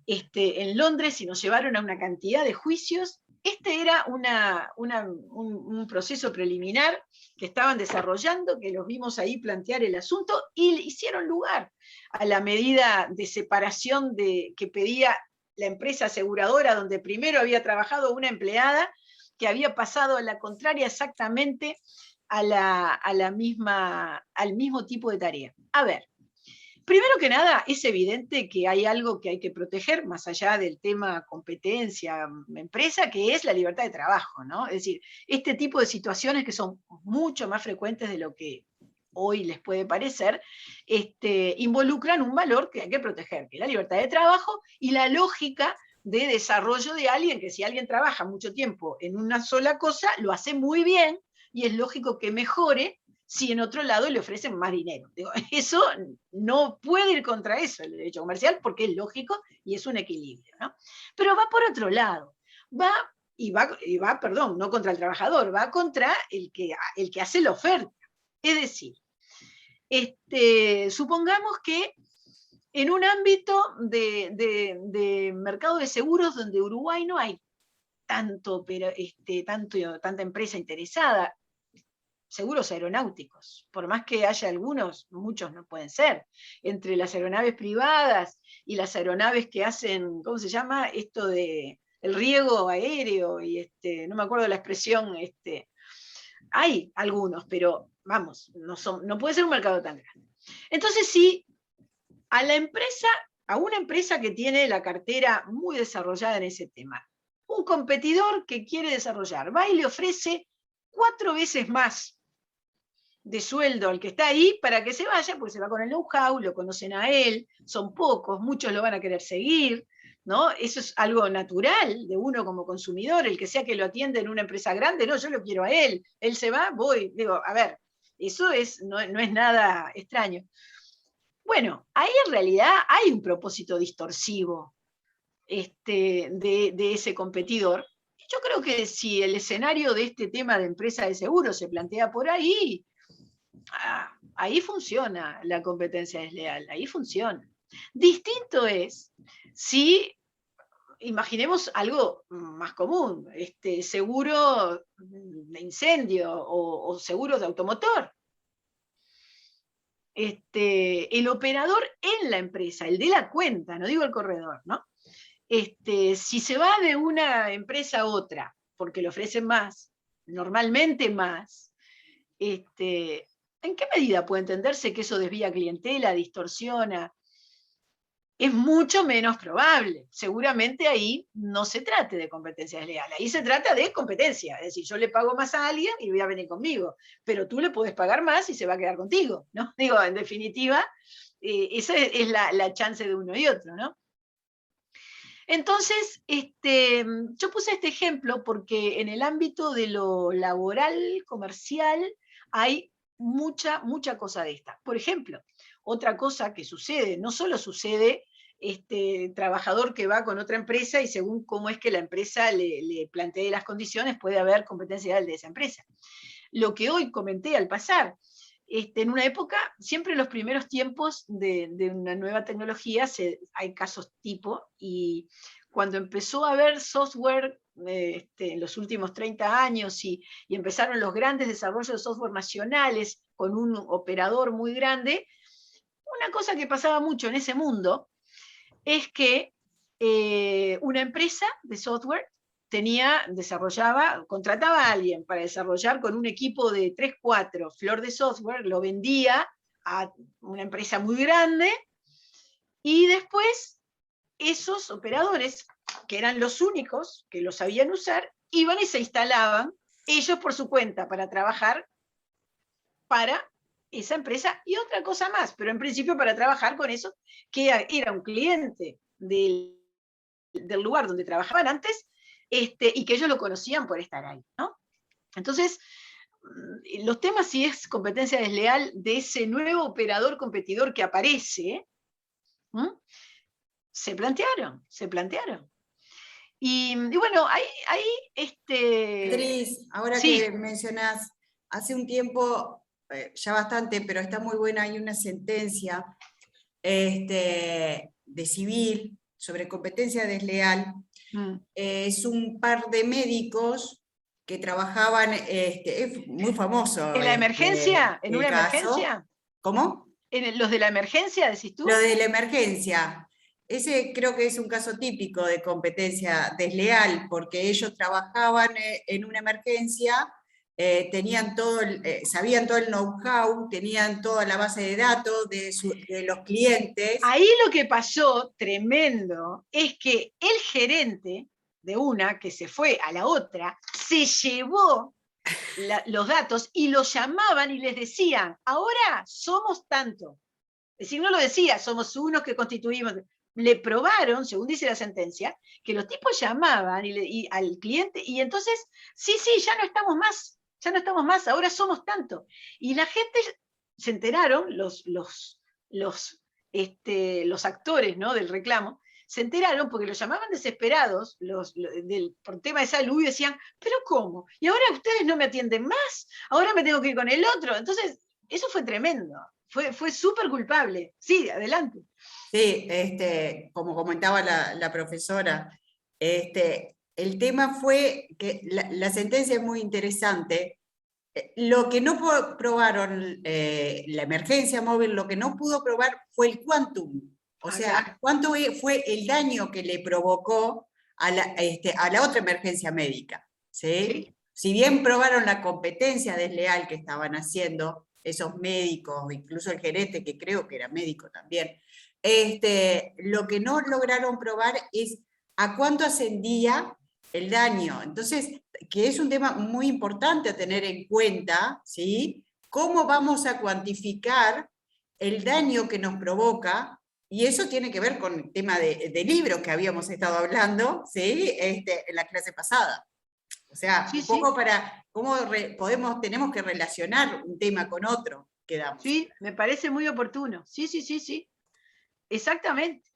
en Londres y nos llevaron a una cantidad de juicios. Este era un proceso preliminar que estaban desarrollando, que los vimos ahí plantear el asunto y le hicieron lugar a la medida de separación que pedía la empresa aseguradora, donde primero había trabajado una empleada que había pasado a la contraria exactamente al mismo tipo de tarea. A ver, primero que nada, es evidente que hay algo que hay que proteger, más allá del tema competencia, empresa, que es la libertad de trabajo, ¿no? Es decir, este tipo de situaciones que son mucho más frecuentes de lo que hoy les puede parecer, involucran un valor que hay que proteger, que es la libertad de trabajo y la lógica de desarrollo de alguien, que si alguien trabaja mucho tiempo en una sola cosa, lo hace muy bien y es lógico que mejore si en otro lado le ofrecen más dinero. Digo, eso no puede ir contra eso, el derecho comercial, porque es lógico y es un equilibrio, ¿no? Pero va por otro lado, va, perdón, no contra el trabajador, va contra el que hace la oferta. Es decir, supongamos que en un ámbito de mercado de seguros donde Uruguay no hay tanta empresa interesada, seguros aeronáuticos, por más que haya algunos, muchos no pueden ser, entre las aeronaves privadas y las aeronaves que hacen, ¿cómo se llama? Esto de el riego aéreo, y no me acuerdo la expresión, hay algunos, pero vamos, no puede ser un mercado tan grande. Entonces, sí, a una empresa que tiene la cartera muy desarrollada en ese tema, un competidor que quiere desarrollar, va y le ofrece 4 veces más de sueldo al que está ahí para que se vaya, porque se va con el know-how, lo conocen a él, son pocos, muchos lo van a querer seguir, ¿no? Eso es algo natural de uno como consumidor, el que sea que lo atienda en una empresa grande, no, yo lo quiero a él se va, voy, digo, a ver, eso no es nada extraño. Bueno, ahí en realidad hay un propósito distorsivo de ese competidor. Yo creo que si el escenario de este tema de empresa de seguros se plantea por ahí, ahí funciona la competencia desleal, ahí funciona. Distinto es si, imaginemos algo más común, seguro de incendio o seguros de automotor. El operador en la empresa, el de la cuenta, no digo el corredor, ¿no? Si se va de una empresa a otra, porque le ofrecen más, normalmente más, ¿en qué medida puede entenderse que eso desvía clientela, distorsiona? Es mucho menos probable. Seguramente ahí no se trate de competencia desleal, ahí se trata de competencia. Es decir, yo le pago más a alguien y voy a venir conmigo, pero tú le puedes pagar más y se va a quedar contigo, ¿no? Digo, en definitiva, esa es la chance de uno y otro, ¿no? Entonces, yo puse este ejemplo porque en el ámbito de lo laboral, comercial, hay mucha cosa de esta. Por ejemplo, otra cosa que sucede, no solo sucede trabajador que va con otra empresa y según cómo es que la empresa le plantee las condiciones, puede haber competencia de esa empresa. Lo que hoy comenté al pasar, en una época, siempre en los primeros tiempos de una nueva tecnología hay casos tipo, y cuando empezó a haber software en los últimos 30 años y empezaron los grandes desarrollos de software nacionales con un operador muy grande, una cosa que pasaba mucho en ese mundo es que una empresa de software contrataba a alguien para desarrollar con un equipo de 3, 4 flor de software, lo vendía a una empresa muy grande y después esos operadores, que eran los únicos que lo sabían usar, iban y se instalaban ellos por su cuenta para trabajar para esa empresa y otra cosa más, pero en principio para trabajar con eso, que era un cliente del lugar donde trabajaban antes, y que ellos lo conocían por estar ahí, ¿no? Entonces, los temas si es competencia desleal de ese nuevo operador competidor que aparece, se plantearon. Y bueno, ahí Beatriz, ahora sí. que mencionás, hace un tiempo, ya bastante, pero está muy buena, hay una sentencia de civil sobre competencia desleal. Es un par de médicos que trabajaban, es muy famoso ¿En la emergencia? ¿En el una caso. emergencia? ¿Cómo? ¿Los de la emergencia, decís tú? Lo de la emergencia. Ese creo que es un caso típico de competencia desleal, porque ellos trabajaban en una emergencia, tenían todo sabían todo el know-how, tenían toda la base de datos de los clientes. Ahí lo que pasó, tremendo, es que el gerente de una, que se fue a la otra, se llevó los datos y los llamaban y les decían, ahora somos tanto. Es decir, no lo decía, somos unos que constituimos. Le probaron, según dice la sentencia, que los tipos llamaban al cliente y entonces, sí, ya no estamos más, ahora somos tanto. Y la gente se enteraron, los actores, ¿no?, del reclamo, se enteraron porque los llamaban desesperados por tema de salud y decían, ¿pero cómo? ¿Y ahora ustedes no me atienden más? ¿Ahora me tengo que ir con el otro? Entonces, eso fue tremendo. Fue súper culpable. Sí, adelante. Sí, como comentaba la profesora, el tema fue que la sentencia es muy interesante. Lo que no probaron, la emergencia móvil, lo que no pudo probar fue el quantum. O sea, claro. cuánto fue el daño que le provocó a la otra emergencia médica. ¿Sí? ¿Sí? Si bien probaron la competencia desleal que estaban haciendo esos médicos, incluso el gerente, que creo que era médico también, lo que no lograron probar es a cuánto ascendía el daño. Entonces, que es un tema muy importante a tener en cuenta, ¿sí? ¿Cómo vamos a cuantificar el daño que nos provoca? Y eso tiene que ver con el tema de libros que habíamos estado hablando, ¿sí? En la clase pasada. O sea, Sí, un poco sí. para cómo tenemos que relacionar un tema con otro, quedamos. Sí, me parece muy oportuno. Sí. Exactamente.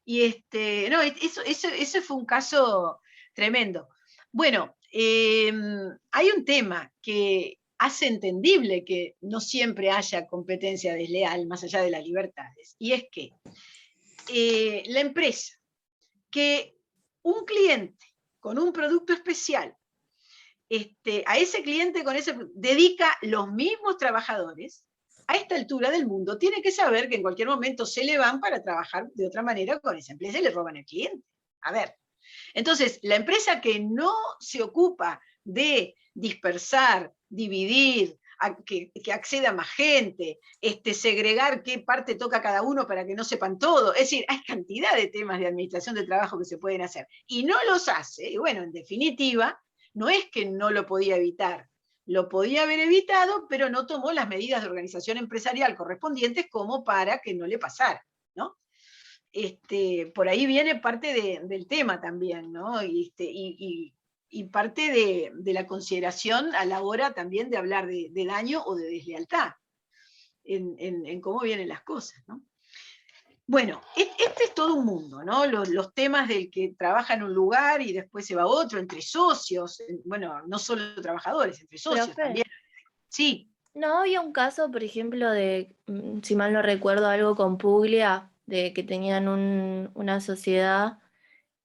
Y no, eso fue un caso tremendo. Bueno, hay un tema que hace entendible que no siempre haya competencia desleal más allá de las libertades, y es que la empresa que un cliente con un producto especial, a ese cliente con ese dedica los mismos trabajadores, a esta altura del mundo tiene que saber que en cualquier momento se le van para trabajar de otra manera con esa empresa y le roban al cliente. A ver, entonces la empresa que no se ocupa de dispersar, dividir, que acceda más gente, segregar qué parte toca cada uno para que no sepan todo. Es decir, hay cantidad de temas de administración de trabajo que se pueden hacer. Y no los hace. Y bueno, en definitiva, no es que no lo podía evitar. Lo podía haber evitado, pero no tomó las medidas de organización empresarial correspondientes como para que no le pasara, ¿no? Por ahí viene parte del tema también, ¿no? Y parte de la consideración a la hora también de hablar de daño o de deslealtad en cómo vienen las cosas, ¿no? Bueno, este es todo un mundo, ¿no? Los temas del que trabaja en un lugar y después se va a otro, entre socios, bueno, no solo trabajadores, entre socios Profe, también. Sí. ¿no había un caso, por ejemplo, de, si mal no recuerdo, algo con Puglia, de que tenían una sociedad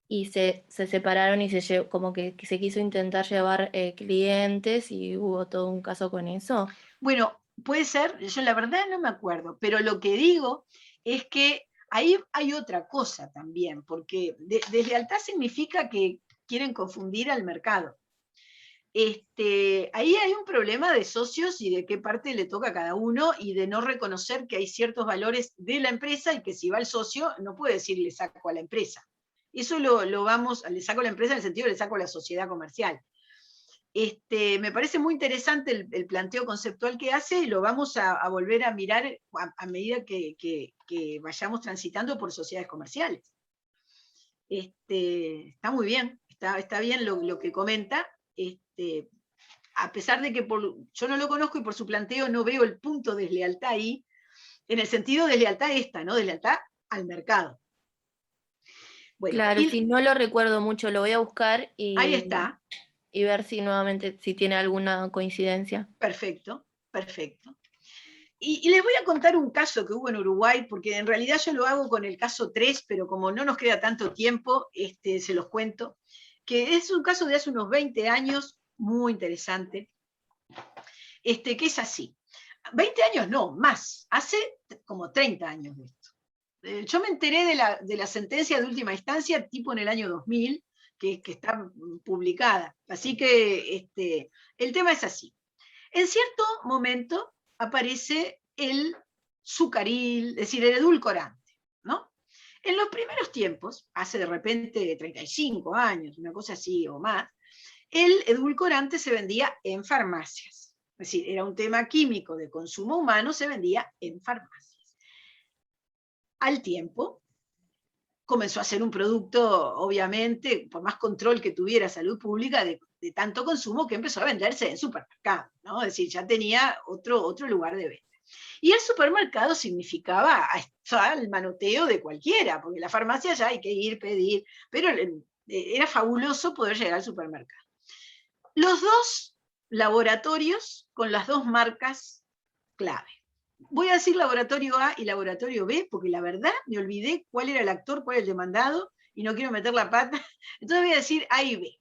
y se separaron y como que se quiso intentar llevar clientes y hubo todo un caso con eso? Bueno, puede ser, yo la verdad no me acuerdo, pero lo que digo es que ahí hay otra cosa también, porque deslealtad significa que quieren confundir al mercado. Ahí hay un problema de socios y de qué parte le toca a cada uno y de no reconocer que hay ciertos valores de la empresa y que si va el socio no puede decir le saco a la empresa. Eso le saco a la empresa en el sentido de le saco a la sociedad comercial. Me parece muy interesante el planteo conceptual que hace y lo vamos a volver a mirar a medida que vayamos transitando por sociedades comerciales. Está muy bien, está bien lo que comenta, a pesar de que yo no lo conozco y por su planteo no veo el punto de deslealtad ahí, en el sentido de deslealtad ¿no? Deslealtad al mercado. Bueno, claro, si no lo recuerdo mucho, lo voy a buscar ahí está. Y ver si nuevamente, si tiene alguna coincidencia. Perfecto, perfecto. Y les voy a contar un caso que hubo en Uruguay, porque en realidad yo lo hago con el caso 3, pero como no nos queda tanto tiempo, se los cuento, que es un caso de hace unos 20 años, muy interesante, que es así. 20 años no, más, hace como 30 años de esto. Yo me enteré de la sentencia de última instancia, tipo en el año 2000, que está publicada. Así que el tema es así. En cierto momento aparece el sucaril, es decir, el edulcorante, ¿no? En los primeros tiempos, hace de repente 35 años, una cosa así o más, el edulcorante se vendía en farmacias. Es decir, era un tema químico de consumo humano, se vendía en farmacias. Al tiempo, comenzó a ser un producto, obviamente, por más control que tuviera salud pública, de tanto consumo, que empezó a venderse en supermercados, ¿no? Es decir, ya tenía otro lugar de venta. Y el supermercado significaba el manoteo de cualquiera, porque la farmacia ya hay que ir, pedir, pero era fabuloso poder llegar al supermercado. Los dos laboratorios con las dos marcas clave. Voy a decir laboratorio A y laboratorio B, porque la verdad me olvidé cuál era el actor, cuál era el demandado, y no quiero meter la pata, entonces voy a decir A y B.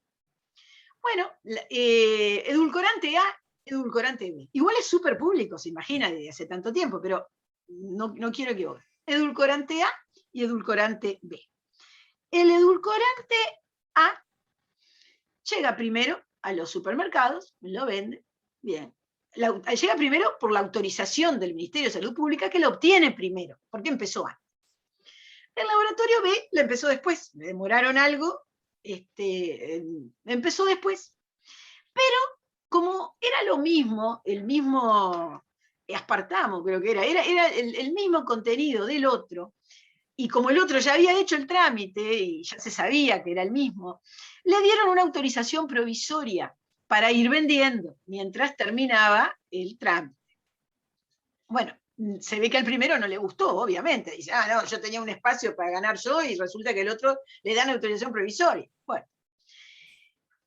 Bueno, edulcorante A, edulcorante B. Igual es súper público, se imagina, desde hace tanto tiempo, pero no quiero equivocar. Edulcorante A y edulcorante B. El edulcorante A llega primero a los supermercados, lo vende, bien. Llega primero por la autorización del Ministerio de Salud Pública, que lo obtiene primero, porque empezó antes. El laboratorio B lo empezó después, le demoraron algo, empezó después. Pero como era lo mismo, el mismo aspartamo creo que era el mismo contenido del otro, y como el otro ya había hecho el trámite y ya se sabía que era el mismo, le dieron una autorización provisoria para ir vendiendo mientras terminaba el trámite. Bueno, se ve que al primero no le gustó, obviamente. Dice, no, yo tenía un espacio para ganar yo y resulta que el otro le dan autorización provisoria. Bueno,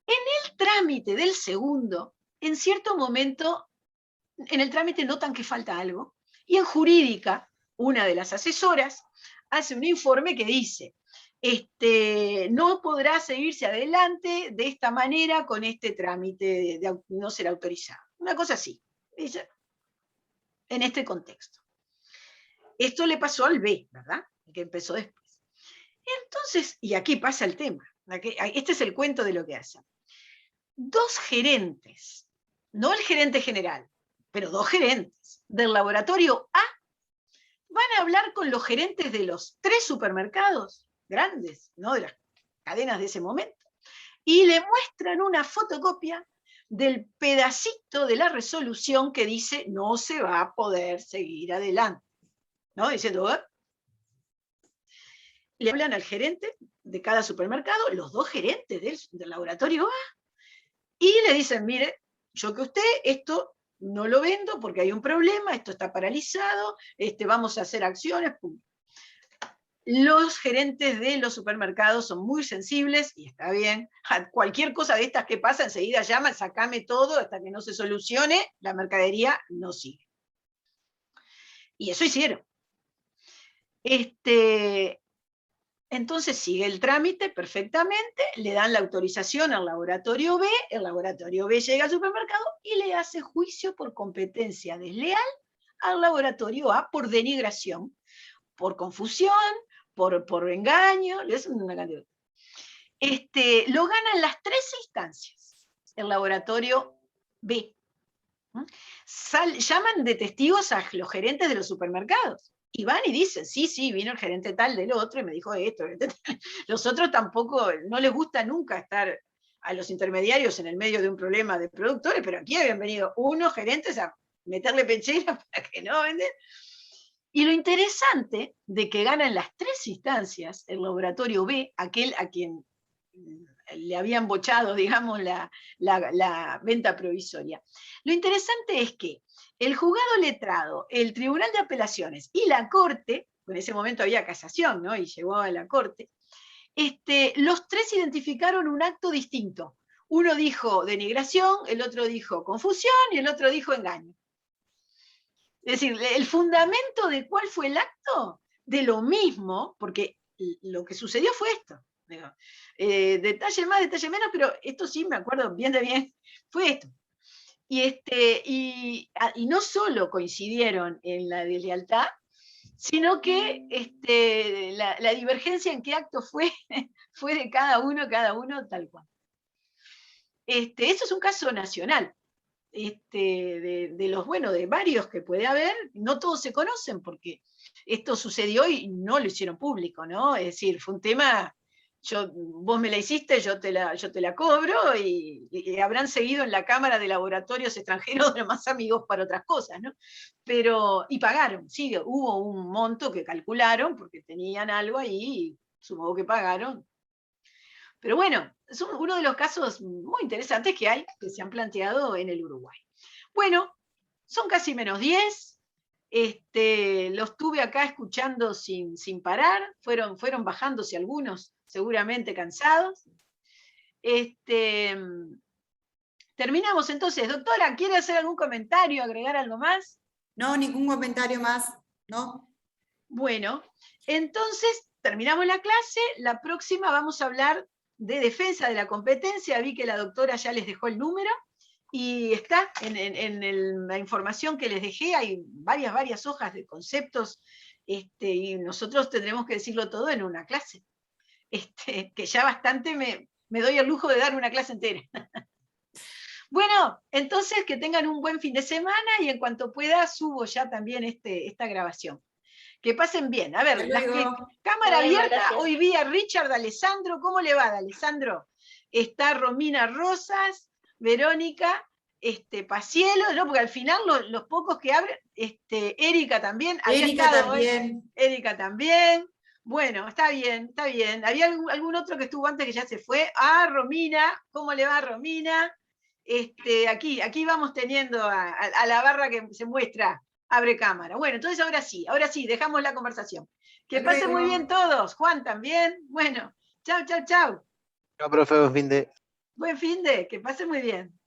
en el trámite del segundo, en cierto momento, en el trámite notan que falta algo, y en jurídica, una de las asesoras hace un informe que dice, no podrá seguirse adelante de esta manera con este trámite de no ser autorizado. Una cosa así, dice, en este contexto. Esto le pasó al B, ¿verdad? El que empezó después. Entonces, y aquí pasa el tema, este es el cuento de lo que hacen. Dos gerentes, no el gerente general, pero dos gerentes del laboratorio A van a hablar con los gerentes de los 3 supermercados grandes, ¿no? De las cadenas de ese momento, y le muestran una fotocopia del pedacito de la resolución que dice no se va a poder seguir adelante, ¿no? Diciendo, le hablan al gerente de cada supermercado, los dos gerentes del laboratorio A, y le dicen, mire, yo que usted esto no lo vendo porque hay un problema, esto está paralizado, vamos a hacer acciones. Pum. Los gerentes de los supermercados son muy sensibles, y está bien, a cualquier cosa de estas que pasa, enseguida llaman, sacame todo, hasta que no se solucione, la mercadería no sigue. Y eso hicieron. Entonces sigue el trámite perfectamente, le dan la autorización al laboratorio B, el laboratorio B llega al supermercado y le hace juicio por competencia desleal al laboratorio A por denigración, por confusión, por engaño, le hacen una cantidad. Lo ganan las 3 instancias, el laboratorio B. Llaman de testigos a los gerentes de los supermercados. Y van y dicen, sí, vino el gerente tal del otro y me dijo esto. Los otros tampoco, no les gusta nunca estar a los intermediarios en el medio de un problema de productores, pero aquí habían venido unos gerentes a meterle pechera para que no venden. Y lo interesante de que ganan las 3 instancias, el laboratorio B, aquel a quien le habían bochado, digamos, la venta provisoria. Lo interesante es que el juzgado letrado, el Tribunal de Apelaciones y la Corte, en ese momento había casación, ¿no? Y llegó a la Corte, los tres identificaron un acto distinto. Uno dijo denigración, el otro dijo confusión y el otro dijo engaño. Es decir, el fundamento de cuál fue el acto, de lo mismo, porque lo que sucedió fue esto. Detalle más, detalle menos, pero esto sí me acuerdo bien de bien, fue esto. Y no solo coincidieron en la deslealtad, sino que la divergencia en qué acto fue, fue de cada uno tal cual. Eso es un caso nacional. De los, bueno, de varios que puede haber, no todos se conocen porque esto sucedió y no lo hicieron público, ¿no? Es decir, fue un tema, vos me la hiciste, yo te la cobro y habrán seguido en la Cámara de Laboratorios Extranjeros de más amigos para otras cosas, ¿no? Pero, y pagaron, sí, hubo un monto que calcularon porque tenían algo ahí y supongo que pagaron. Pero bueno, es uno de los casos muy interesantes que hay, que se han planteado en el Uruguay. Bueno, son casi -10. Los tuve acá escuchando sin parar. Fueron bajándose algunos, seguramente cansados. Terminamos entonces. Doctora, ¿quiere hacer algún comentario, agregar algo más? No, ningún comentario más, ¿no? Bueno, entonces terminamos la clase. La próxima vamos a hablar de defensa de la competencia. Vi que la doctora ya les dejó el número y está en la información que les dejé, hay varias hojas de conceptos, y nosotros tendremos que decirlo todo en una clase, que ya bastante me doy el lujo de dar una clase entera. Bueno, entonces que tengan un buen fin de semana y en cuanto pueda subo ya también esta grabación. Que pasen bien. A ver, cámara abierta, gracias. Hoy vi a Richard Alessandro. ¿Cómo le va, Alessandro? Está Romina Rosas, Verónica, Pacielo, ¿no? Porque al final los pocos que abren, Erika también. Erika también. Bueno, está bien, está bien. Había algún otro que estuvo antes que ya se fue. Ah, Romina. ¿Cómo le va, Romina? Aquí vamos teniendo a la barra que se muestra. Abre cámara. Bueno, entonces ahora sí, dejamos la conversación. Que pasen muy bien todos. Juan también. Bueno, chau. Chao, profe, buen fin de. Buen fin de, que pasen muy bien.